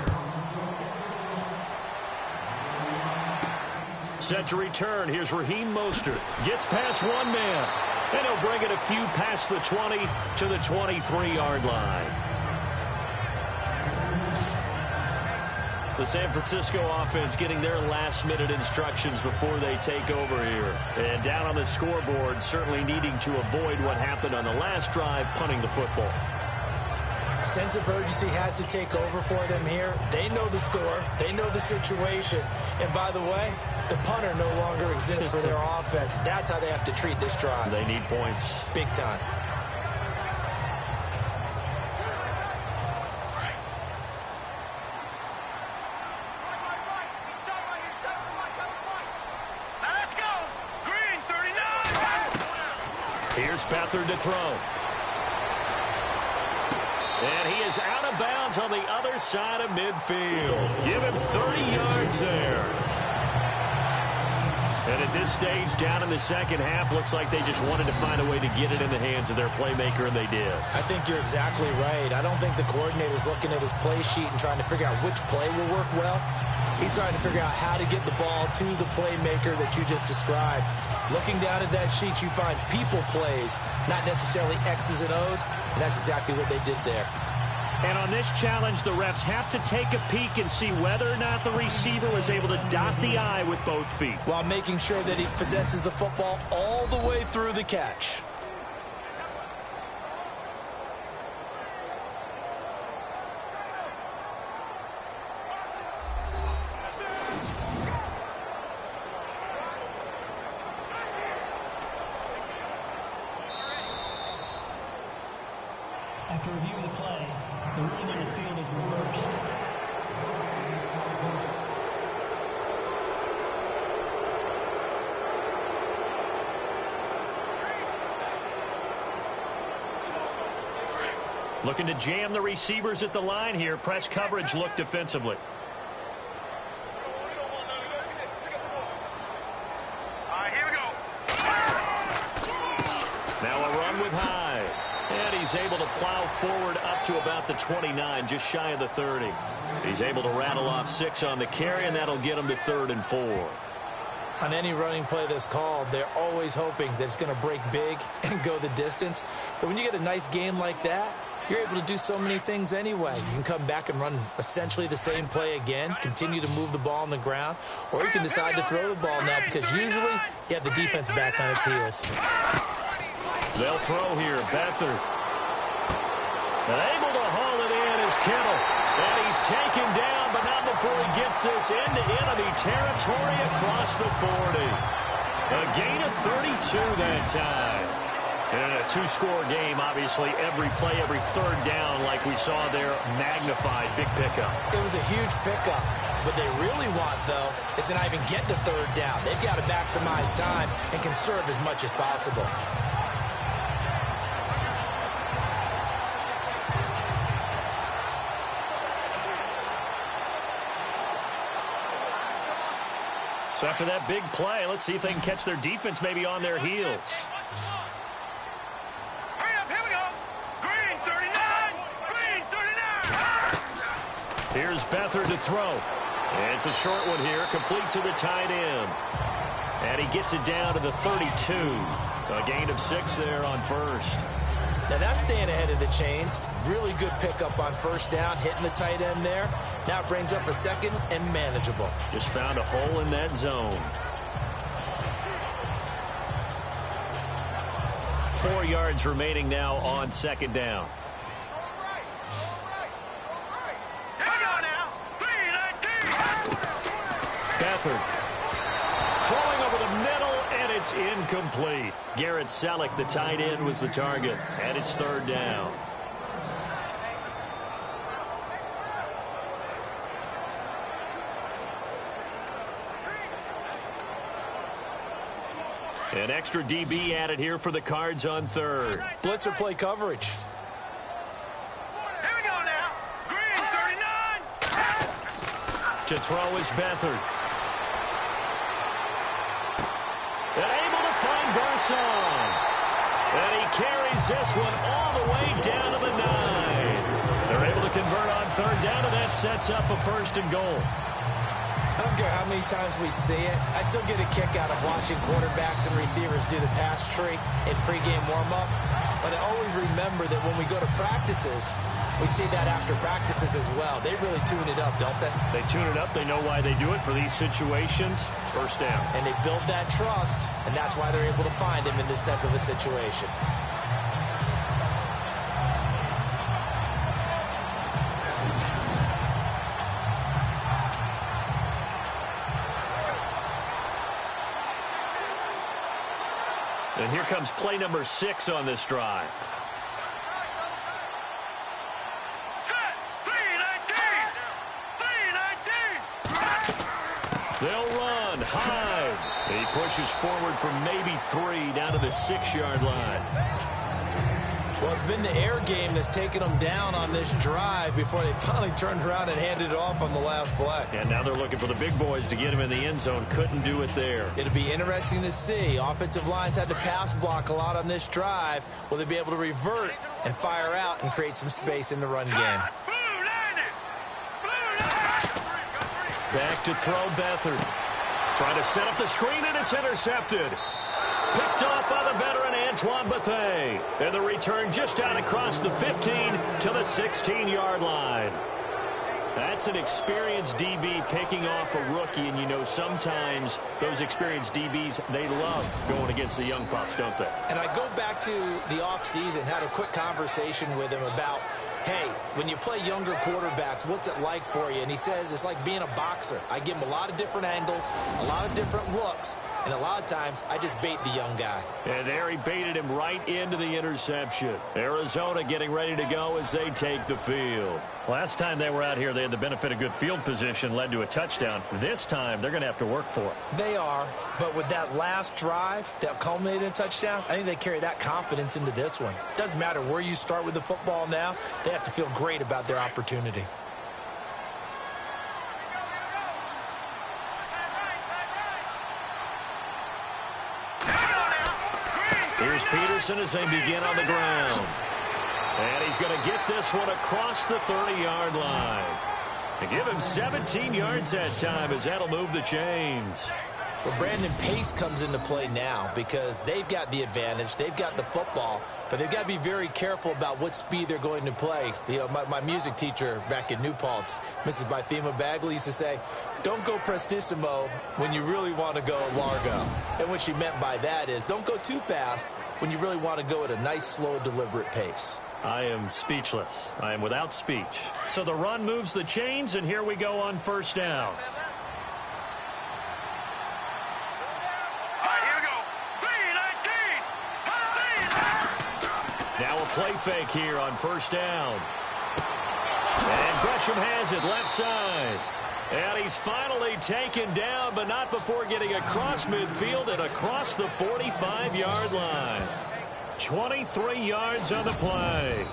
Set to return. Here's Raheem Mostert. Gets past one man. And he'll bring it a few past the 20 to the 23-yard line. The San Francisco offense getting their last-minute instructions before they take over here. And down on the scoreboard, certainly needing to avoid what happened on the last drive, punting the football. Sense of urgency has to take over for them here. They know the score. They know the situation. And by the way, the punter no longer exists for their offense. That's how they have to treat this drive. They need points. Big time. Let's go. Green 39. Here's Beathard to throw. And he is out of bounds on the other side of midfield. Give him 30 yards there. And at this stage, down in the second half, looks like they just wanted to find a way to get it in the hands of their playmaker, and they did. I think you're exactly right. I don't think the coordinator's looking at his play sheet and trying to figure out which play will work well. He's trying to figure out how to get the ball to the playmaker that you just described. Looking down at that sheet, you find people plays, not necessarily X's and O's, and that's exactly what they did there. And on this challenge, the refs have to take a peek and see whether or not the receiver was able to dot the I with both feet, while making sure that he possesses the football all the way through the catch. After review of the play, the ruling on the field is reversed. Looking to jam the receivers at the line here. Press coverage look defensively. All right, here we go. Now a run with Hyde. And he's able to plow forward up to about the 29, just shy of the 30. He's able to rattle off 6 on the carry, and that'll get him to 3rd and 4. On any running play that's called, they're always hoping that it's going to break big and go the distance. But when you get a nice game like that, you're able to do so many things anyway. You can come back and run essentially the same play again, continue to move the ball on the ground, or you can decide to throw the ball now because usually you have the defense back on its heels. They'll throw here. Beathard. And able to haul it in is Kittle. And he's taken down, but not before he gets this into enemy territory across the 40. A gain of 32 that time. And a 2-score game, obviously, every play, every 3rd down, like we saw there, magnified. Big pickup. It was a huge pickup. What they really want, though, is to not even get to 3rd down. They've got to maximize time and conserve as much as possible. So after that big play, let's see if they can catch their defense maybe on their heels. Hurry up, here we go. Green 39. Green 39. Here's Beathard to throw. It's a short one here, complete to the tight end. And he gets it down to the 32. A gain of 6 there on 1st. Now that's staying ahead of the chains. Really good pickup on 1st down, hitting the tight end there. Now it brings up a 2nd and manageable. Just found a hole in that zone. 4 yards remaining now on 2nd down. Here we go now. Green 19. Beathard throwing over the middle, and it's incomplete. Garrett Selleck, the tight end, was the target, and it's 3rd down. An extra DB added here for the Cards on 3rd. Blitzer play coverage. Here we go now. Green 39. To throw is Beathard. And able to find Garcon. And he carries this one all the way down to the 9. They're able sets up a 1st and goal. I don't care how many times we see it. I still get a kick out of watching quarterbacks and receivers do the pass tree in pregame warm-up. But I always remember that when we go to practices, we see that after practices as well. They really tune it up, don't they? They tune it up. They know why they do it for these situations. 1st down. And they build that trust, and that's why they're able to find him in this type of a situation. And here comes play number 6 on this drive. Set. 3-19. They'll run. Hyde. He pushes forward from maybe 3 down to the 6-yard line. Well, it's been the air game that's taken them down on this drive before they finally turned around and handed it off on the last play. And now they're looking for the big boys to get him in the end zone. Couldn't do it there. It'll be interesting to see. Offensive lines had to pass block a lot on this drive. Will they be able to revert and fire out and create some space in the run game? Back to throw Beathard. Trying to set up the screen, and it's intercepted. Picked off by the veteran Antoine Bethea. And the return just out across the 15 to the 16-yard line. That's an experienced DB picking off a rookie, and you know sometimes those experienced DBs, they love going against the young pups, don't they? And I go back to the offseason, had a quick conversation with him about, hey, when you play younger quarterbacks, what's it like for you? And he says it's like being a boxer. I give him a lot of different angles, a lot of different looks, and a lot of times I just bait the young guy. And there he baited him right into the interception. Arizona getting ready to go as they take the field. Last time they were out here, they had the benefit of good field position, led to a touchdown. This time, they're going to have to work for it. They are, but with that last drive that culminated in a touchdown, I think they carry that confidence into this one. Doesn't matter where you start with the football now, they have to feel great about their opportunity. Here's Peterson as they begin on the ground. And he's going to get this one across the 30-yard line. And give him 17 yards that time as that'll move the chains. Well, Brandon, pace comes into play now because they've got the advantage. They've got the football, but they've got to be very careful about what speed they're going to play. You know, my music teacher back in New Paltz, Mrs. Bythema Bagley, used to say, don't go prestissimo when you really want to go largo. And what she meant by that is don't go too fast when you really want to go at a nice, slow, deliberate pace. I am speechless. I am without speech. So the run moves the chains, and here we go on 1st down. Now a play fake here on 1st down. And Gresham has it left side. And he's finally taken down, but not before getting across midfield and across the 45-yard line. 23 yards on the play.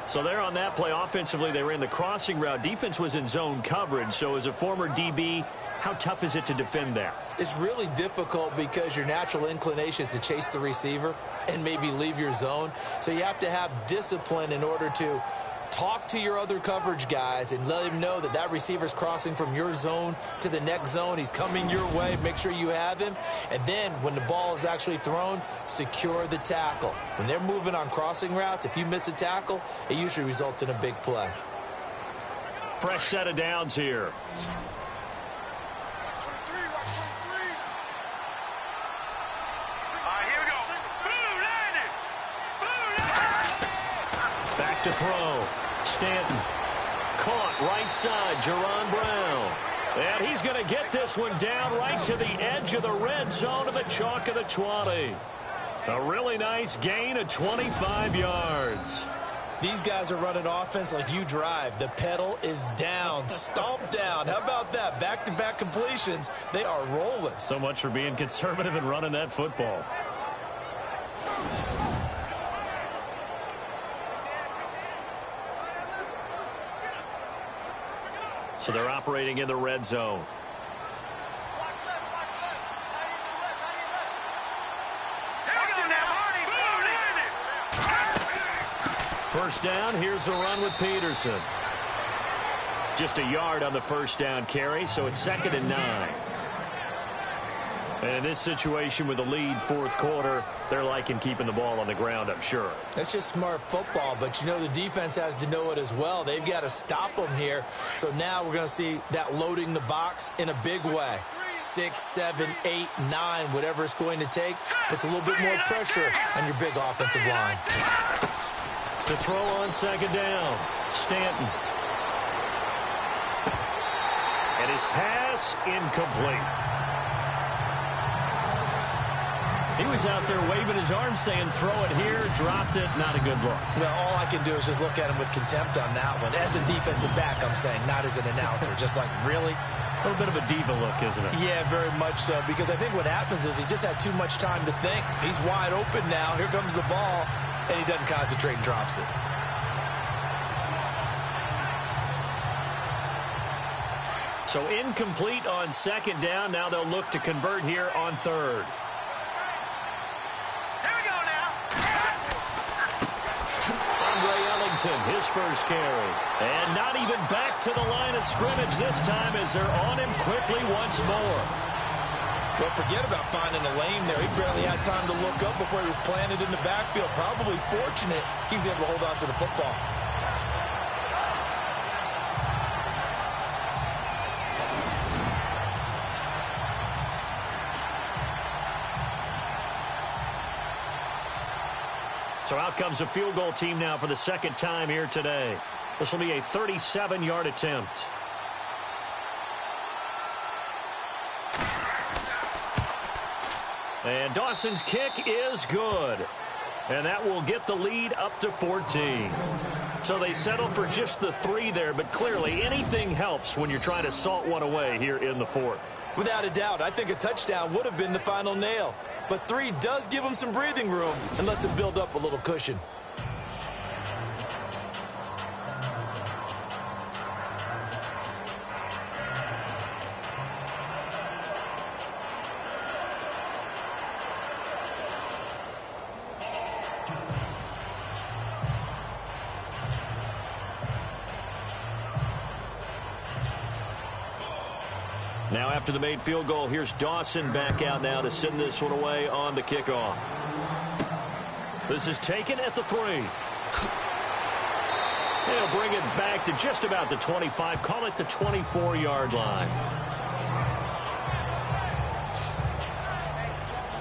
So there on that play, offensively, they ran the crossing route. Defense was in zone coverage. So as a former DB, how tough is it to defend that? It's really difficult because your natural inclination is to chase the receiver and maybe leave your zone. So you have to have discipline in order to talk to your other coverage guys and let him know that that receiver's crossing from your zone to the next zone. He's coming your way. Make sure you have him. And then when the ball is actually thrown, secure the tackle. When they're moving on crossing routes, if you miss a tackle, it usually results in a big play. Fresh set of downs here. To throw. Stanton. Caught right side. Jerron Brown. And he's going to get this one down right to the edge of the red zone of the chalk of the 20. A really nice gain of 25 yards. These guys are running offense like you drive. The pedal is down. Stomp down. How about that? Back-to-back completions. They are rolling. So much for being conservative and running that football. So they're operating in the red zone. First down, here's the run with Peterson. Just a yard on the first down carry, so it's 2nd and 9. And in this situation with the lead fourth quarter, they're liking keeping the ball on the ground, I'm sure. That's just smart football, but you know the defense has to know it as well. They've got to stop them here. So now we're going to see that loading the box in a big way. 6, 7, 8, 9, whatever it's going to take, puts a little bit more pressure on your big offensive line. To throw on 2nd down, Stanton. And his pass incomplete. He was out there waving his arms saying, throw it here, dropped it, not a good look. Well, all I can do is just look at him with contempt on that one. As a defensive back, I'm saying, not as an announcer. Just like, really? A little bit of a diva look, isn't it? Yeah, very much so, because I think what happens is he just had too much time to think. He's wide open now. Here comes the ball, and he doesn't concentrate and drops it. So incomplete on 2nd down. Now they'll look to convert here on 3rd. His first carry. And not even back to the line of scrimmage this time as they're on him quickly once more. Well, forget about finding a lane there. He barely had time to look up before he was planted in the backfield. Probably fortunate he was able to hold on to the football. So out comes a field goal team now for the 2nd time here today. This will be a 37-yard attempt. And Dawson's kick is good. And that will get the lead up to 14. So they settle for just the 3 there, but clearly anything helps when you're trying to salt one away here in the 4th. Without a doubt, I think a touchdown would have been the final nail. But 3 does give him some breathing room and lets him build up a little cushion. Now after the made field goal, here's Dawson back out now to send this one away on the kickoff. This is taken at the 3. They'll bring it back to just about the 25, call it the 24-yard line.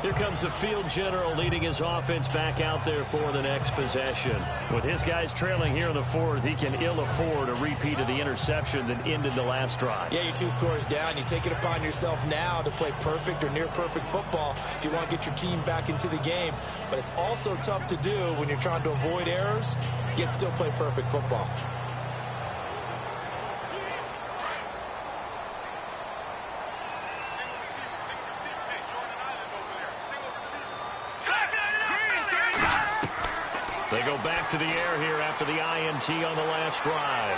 Here comes the field general leading his offense back out there for the next possession. With his guys trailing here in the 4th, he can ill afford a repeat of the interception that ended the last drive. Yeah, you're 2 scores down. You take it upon yourself now to play perfect or near perfect football if you want to get your team back into the game. But it's also tough to do when you're trying to avoid errors, yet still play perfect football. They go back to the air here after the INT on the last drive.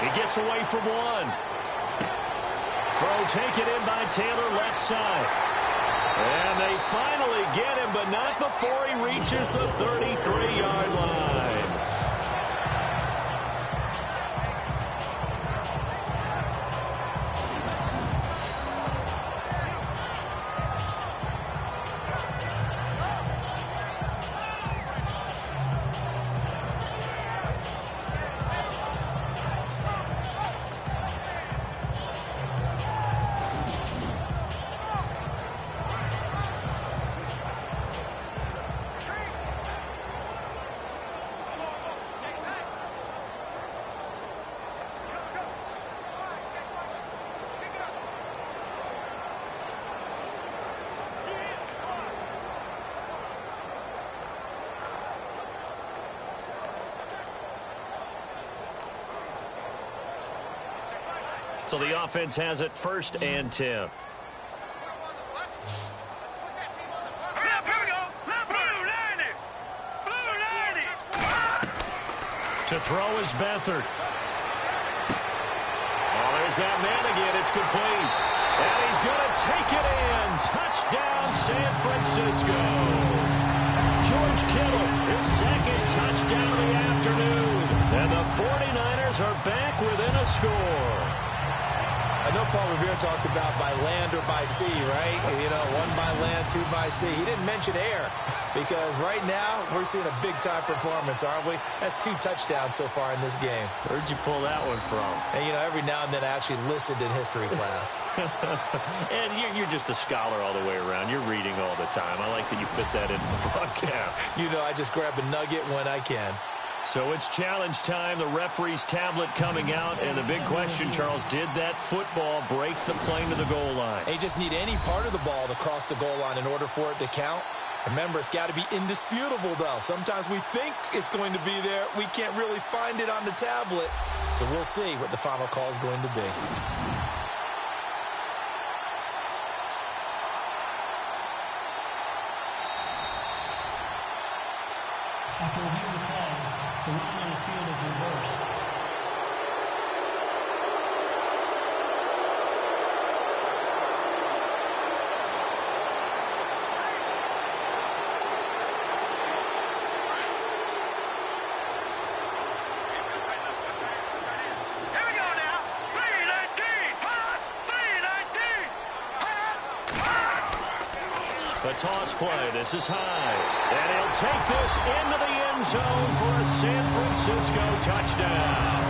He gets away from 1. Throw taken in by Taylor left side. And they finally get him, but not before he reaches the 33-yard line. So the offense has it 1st and 10. To throw is Beathard. Oh, there's that man again. It's complete. And he's going to take it in. Touchdown, San Francisco. George Kittle, his 2nd touchdown of the afternoon. And the 49ers Cardinals are back within a score. I know Paul Revere talked about by land or by sea, right? You know, one by land, two by sea. He didn't mention air because right now we're seeing a big-time performance, aren't we? That's 2 touchdowns so far in this game. Where'd you pull that one from? And, you know, every now and then I actually listened in history class. And you're just a scholar all the way around. You're reading all the time. I like that you fit that into the broadcast. You know, I just grab a nugget when I can. So it's challenge time. The referee's tablet coming out. And the big question, Charles, did that football break the plane to the goal line? They just need any part of the ball to cross the goal line in order for it to count. Remember, it's got to be indisputable, though. Sometimes we think it's going to be there. We can't really find it on the tablet. So we'll see what the final call is going to be. After reviewing the play, the line on the field is reversed. Here we go now. 319. 319. The toss play. This is high. And he'll take this into the end zone for a San Francisco touchdown.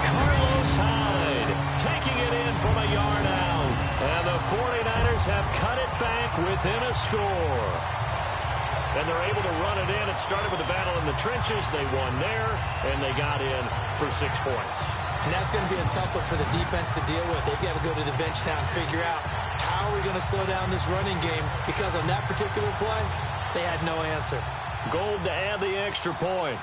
Carlos Hyde taking it in from a yard out. And the 49ers have cut it back within a score. And they're able to run it in. It started with a battle in the trenches. They won there, and they got in for 6 points. And that's going to be a tough one for the defense to deal with. They've got to go to the bench now and figure out how are we going to slow down this running game, because on that particular play, they had no answer. Gold to add the extra point.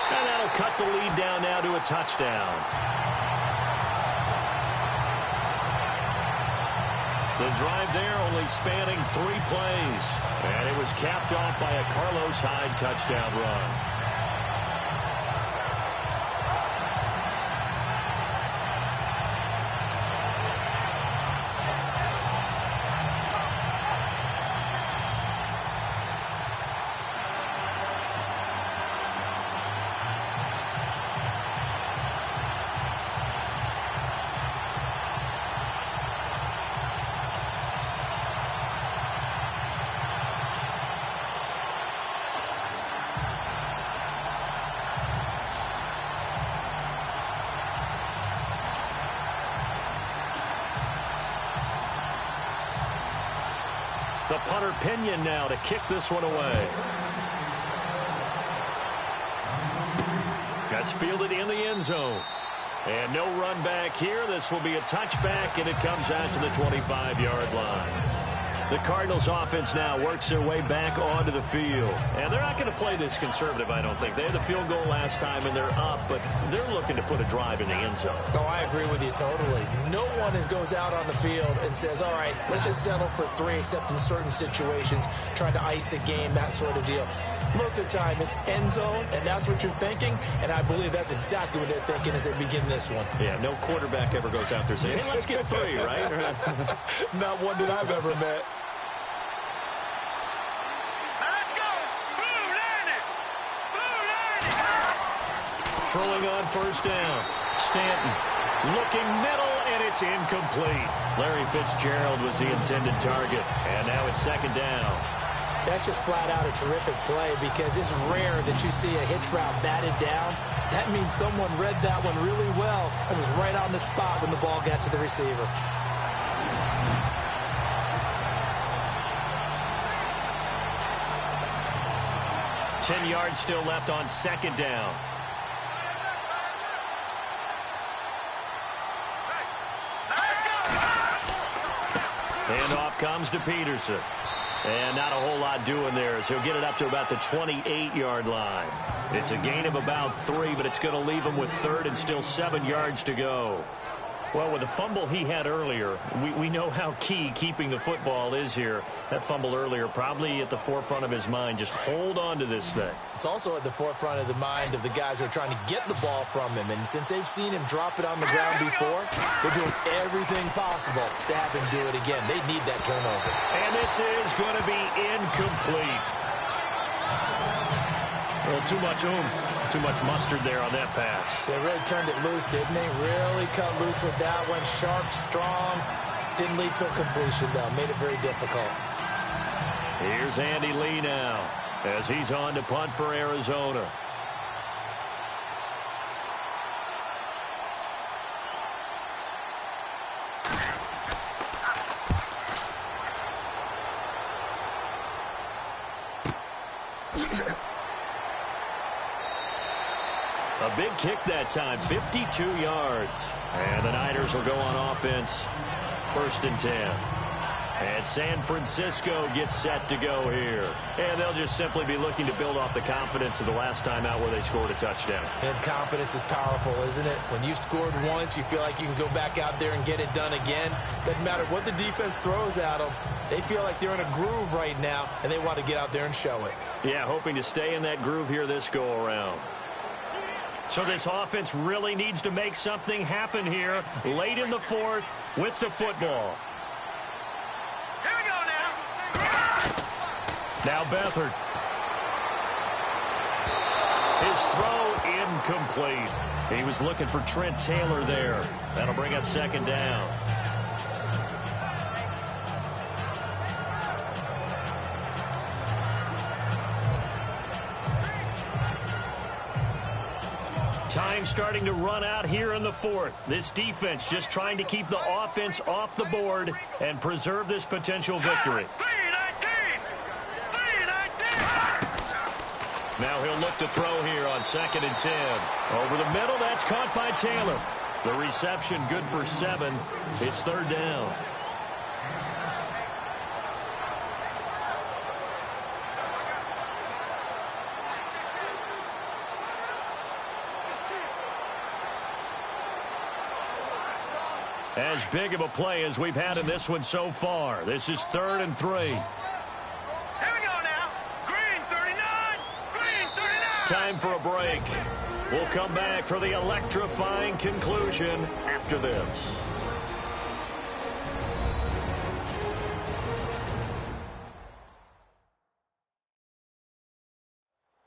And that'll cut the lead down now to a touchdown. The drive there only spanning 3 plays. And it was capped off by a Carlos Hyde touchdown run. The punter Pinion now to kick this one away. That's fielded in the end zone. And no run back here. This will be a touchback, and it comes out to the 25-yard line. The Cardinals offense now works their way back onto the field. And they're not going to play this conservative, I don't think. They had the field goal last time, and they're up, but they're looking to put a drive in the end zone. Oh, I agree with you totally. No one goes out on the field and says, all right, let's just settle for 3, except in certain situations, trying to ice a game, that sort of deal. Most of the time, it's end zone, and that's what you're thinking, and I believe that's exactly what they're thinking as they begin this one. Yeah, no quarterback ever goes out there saying, hey, let's get 3, right? Not one that I've ever met. Throwing on first down. Stanton looking middle, and it's incomplete. Larry Fitzgerald was the intended target, and now it's second down. That's just flat out a terrific play, because it's rare that you see a hitch route batted down. That means someone read that one really well and was right on the spot when the ball got to the receiver. Ten yards still left on second down. And off comes to Peterson. And not a whole lot doing there, as he'll get it up to about the 28-yard line. It's a gain of about 3, but it's going to leave him with third and still 7 yards to go. Well, with the fumble he had earlier, we know how key keeping the football is here. That fumble earlier probably at the forefront of his mind. Just hold on to this thing. It's also at the forefront of the mind of the guys who are trying to get the ball from him. And since they've seen him drop it on the ground before, they're doing everything possible to have him do it again. They need that turnover. And this is going to be incomplete. Well, too much oomph, too much mustard there on that pass. They really turned it loose, didn't they? Really cut loose with that one. Sharp, strong. Didn't lead to a completion, though. Made it very difficult. Here's Andy Lee now as he's on to punt for Arizona. A big kick that time, 52 yards. And the Niners will go on offense, 1st and 10. And San Francisco gets set to go here. And they'll just simply be looking to build off the confidence of the last time out where they scored a touchdown. And confidence is powerful, isn't it? When you've scored once, you feel like you can go back out there and get it done again. Doesn't matter what the defense throws at them. They feel like they're in a groove right now, and they want to get out there and show it. Yeah, hoping to stay in that groove here this go-around. So this offense really needs to make something happen here late in the 4th with the football. Here we go now. Now Beathard. His throw incomplete. He was looking for Trent Taylor there. That'll bring up 2nd down. Time starting to run out here in the 4th. This defense just trying to keep the offense off the board and preserve this potential victory. Now he'll look to throw here on 2nd and 10. Over the middle, that's caught by Taylor. The reception good for 7. It's 3rd down. As big of a play as we've had in this one so far. This is 3rd and 3. Here we go now. Green 39. Green 39. Time for a break. We'll come back for the electrifying conclusion after this.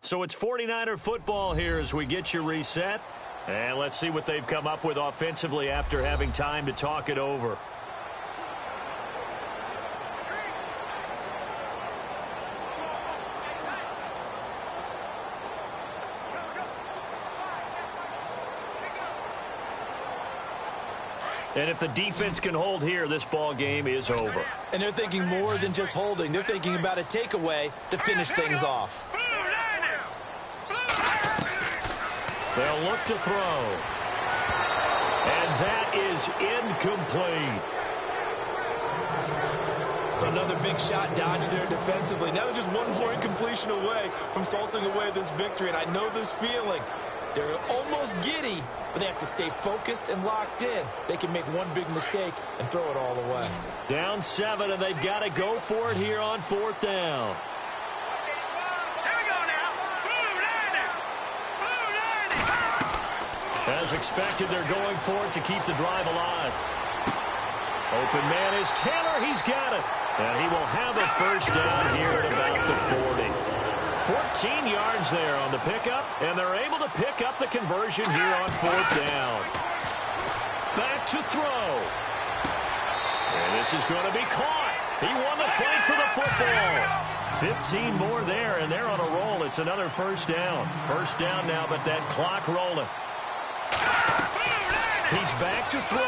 So it's 49er football here as we get you reset. And let's see what they've come up with offensively after having time to talk it over. And if the defense can hold here, this ball game is over. And they're thinking more than just holding. They're thinking about a takeaway to finish things off. They'll look to throw. And that is incomplete. So another big shot dodged there defensively. Now they're just one more incompletion away from salting away this victory. And I know this feeling. They're almost giddy, but they have to stay focused and locked in. They can make one big mistake and throw it all away. Down 7, and they've got to go for it here on 4th down. As expected, they're going for it to keep the drive alive. Open man is Taylor. He's got it. And he will have a 1st down here at about the 40. 14 yards there on the pickup, and they're able to pick up the conversion here on 4th down. Back to throw. And this is going to be caught. He won the fight for the football. 15 more there, and they're on a roll. It's another 1st down. 1st down now, but that clock rolling. He's back to throw.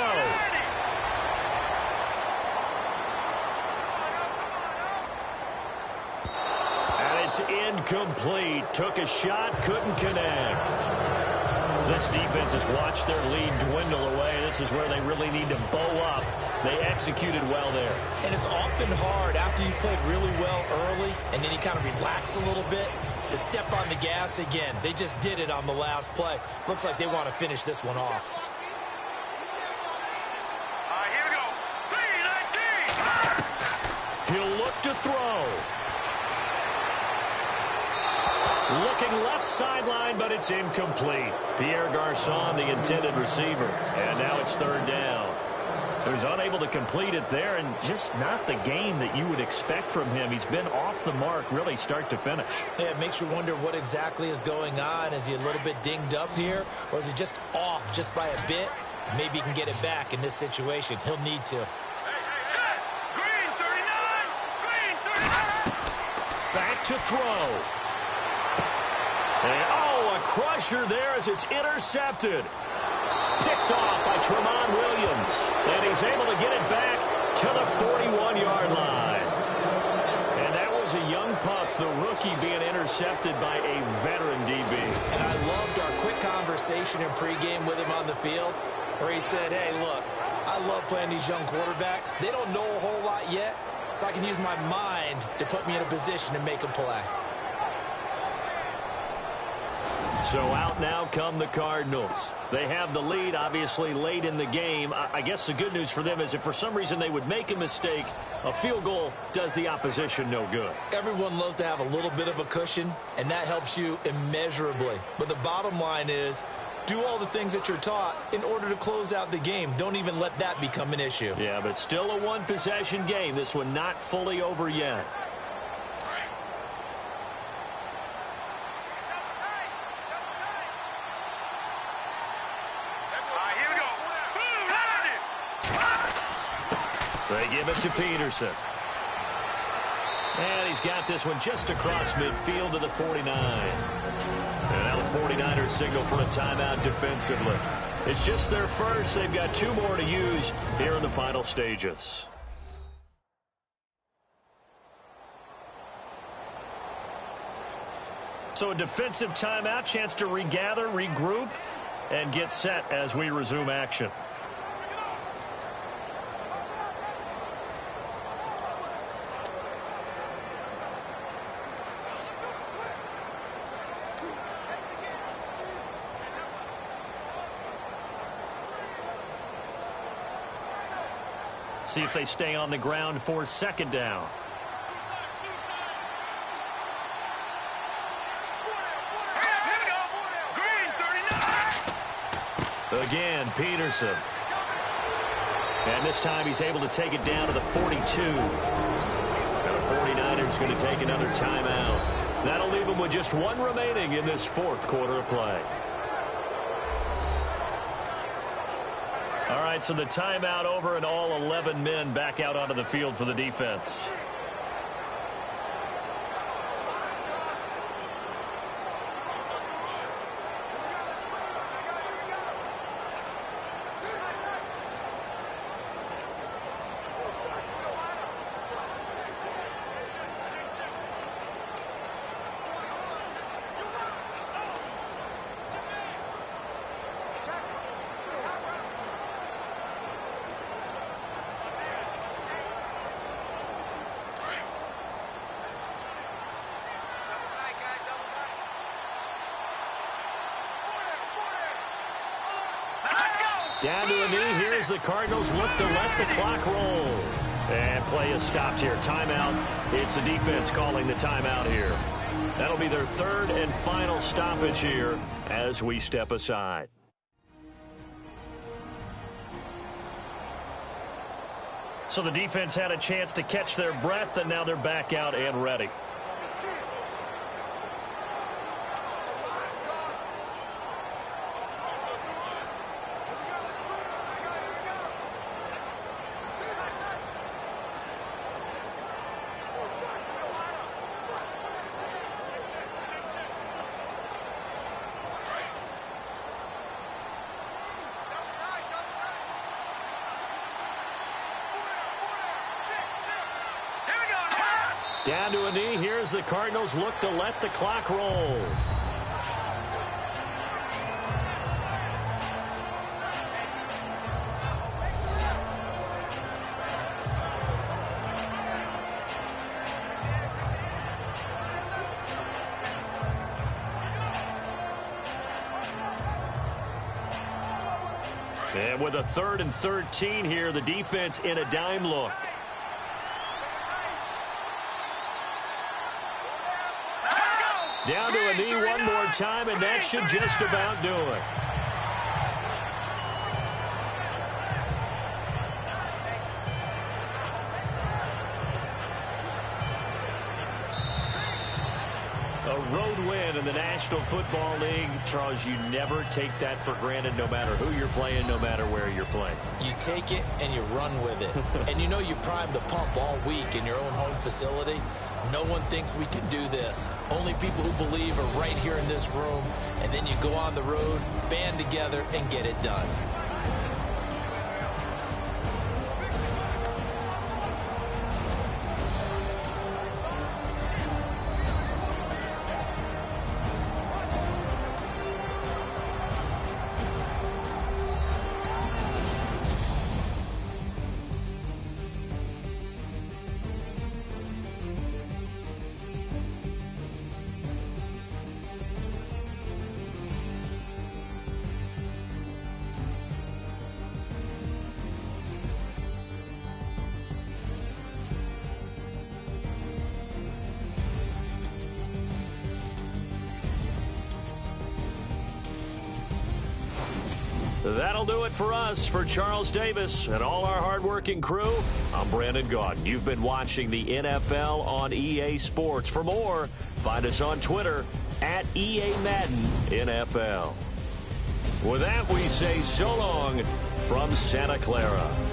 And it's incomplete. Took a shot, couldn't connect. This defense has watched their lead dwindle away. This is where they really need to bow up. They executed well there. And it's often hard after you've played really well early and then you kind of relax a little bit to step on the gas again. They just did it on the last play. Looks like they want to finish this one off. Here we go. 3-19. He'll look to throw. Looking left sideline, but it's incomplete. Pierre Garçon, the intended receiver. And now it's 3rd down. He was unable to complete it there, and just not the game that you would expect from him. He's been off the mark really start to finish. Yeah, it makes you wonder what exactly is going on. Is he a little bit dinged up here, or is he just off just by a bit? Maybe he can get it back in this situation. He'll need to. Green 39! Green 39! Back to throw. And, a crusher there as it's intercepted. Picked off by Tramon Williams. And he's able to get it back to the 41-yard line. And that was a young pup, the rookie, being intercepted by a veteran DB. And I loved our quick conversation in pregame with him on the field, where he said, hey, look, I love playing these young quarterbacks. They don't know a whole lot yet, so I can use my mind to put me in a position to make a play. So out now come the Cardinals. They have the lead, obviously, late in the game. I guess the good news for them is if for some reason they would make a mistake, a field goal does the opposition no good. Everyone loves to have a little bit of a cushion, and that helps you immeasurably. But the bottom line is, do all the things that you're taught in order to close out the game. Don't even let that become an issue. Yeah, but still a one-possession game. This one not fully over yet. They give it to Peterson. And he's got this one just across midfield to the 49. And now the 49ers signal for a timeout defensively. It's just their first. They've got 2 more to use here in the final stages. So a defensive timeout, chance to regather, regroup, and get set as we resume action. See if they stay on the ground for second down. Again, Peterson. And this time he's able to take it down to the 42. And the 49ers going to take another timeout. That'll leave them with just 1 remaining in this 4th quarter of play. All right, so the timeout over and all 11 men back out onto the field for the defense. Down to a knee. Here's the Cardinals look to let the clock roll. And play is stopped here. Timeout. It's the defense calling the timeout here. That'll be their 3rd and final stoppage here as we step aside. So the defense had a chance to catch their breath, and now they're back out and ready. Down to a knee. Here's the Cardinals look to let the clock roll. And with a 3rd and 13 here, the defense in a dime look. Down to a knee one more time, and that should just about do it. A road win in the National Football League. Charles, you never take that for granted no matter who you're playing, no matter where you're playing. You take it and you run with it. And you know you primed the pump all week in your own home facility. No one thinks we can do this. Only people who believe are right here in this room. And then you go on the road, band together, and get it done. That'll do it for us. For Charles Davis and all our hardworking crew, I'm Brandon Gaudin. You've been watching the NFL on EA Sports. For more, find us on Twitter at EA Madden NFL. With that, we say so long from Santa Clara.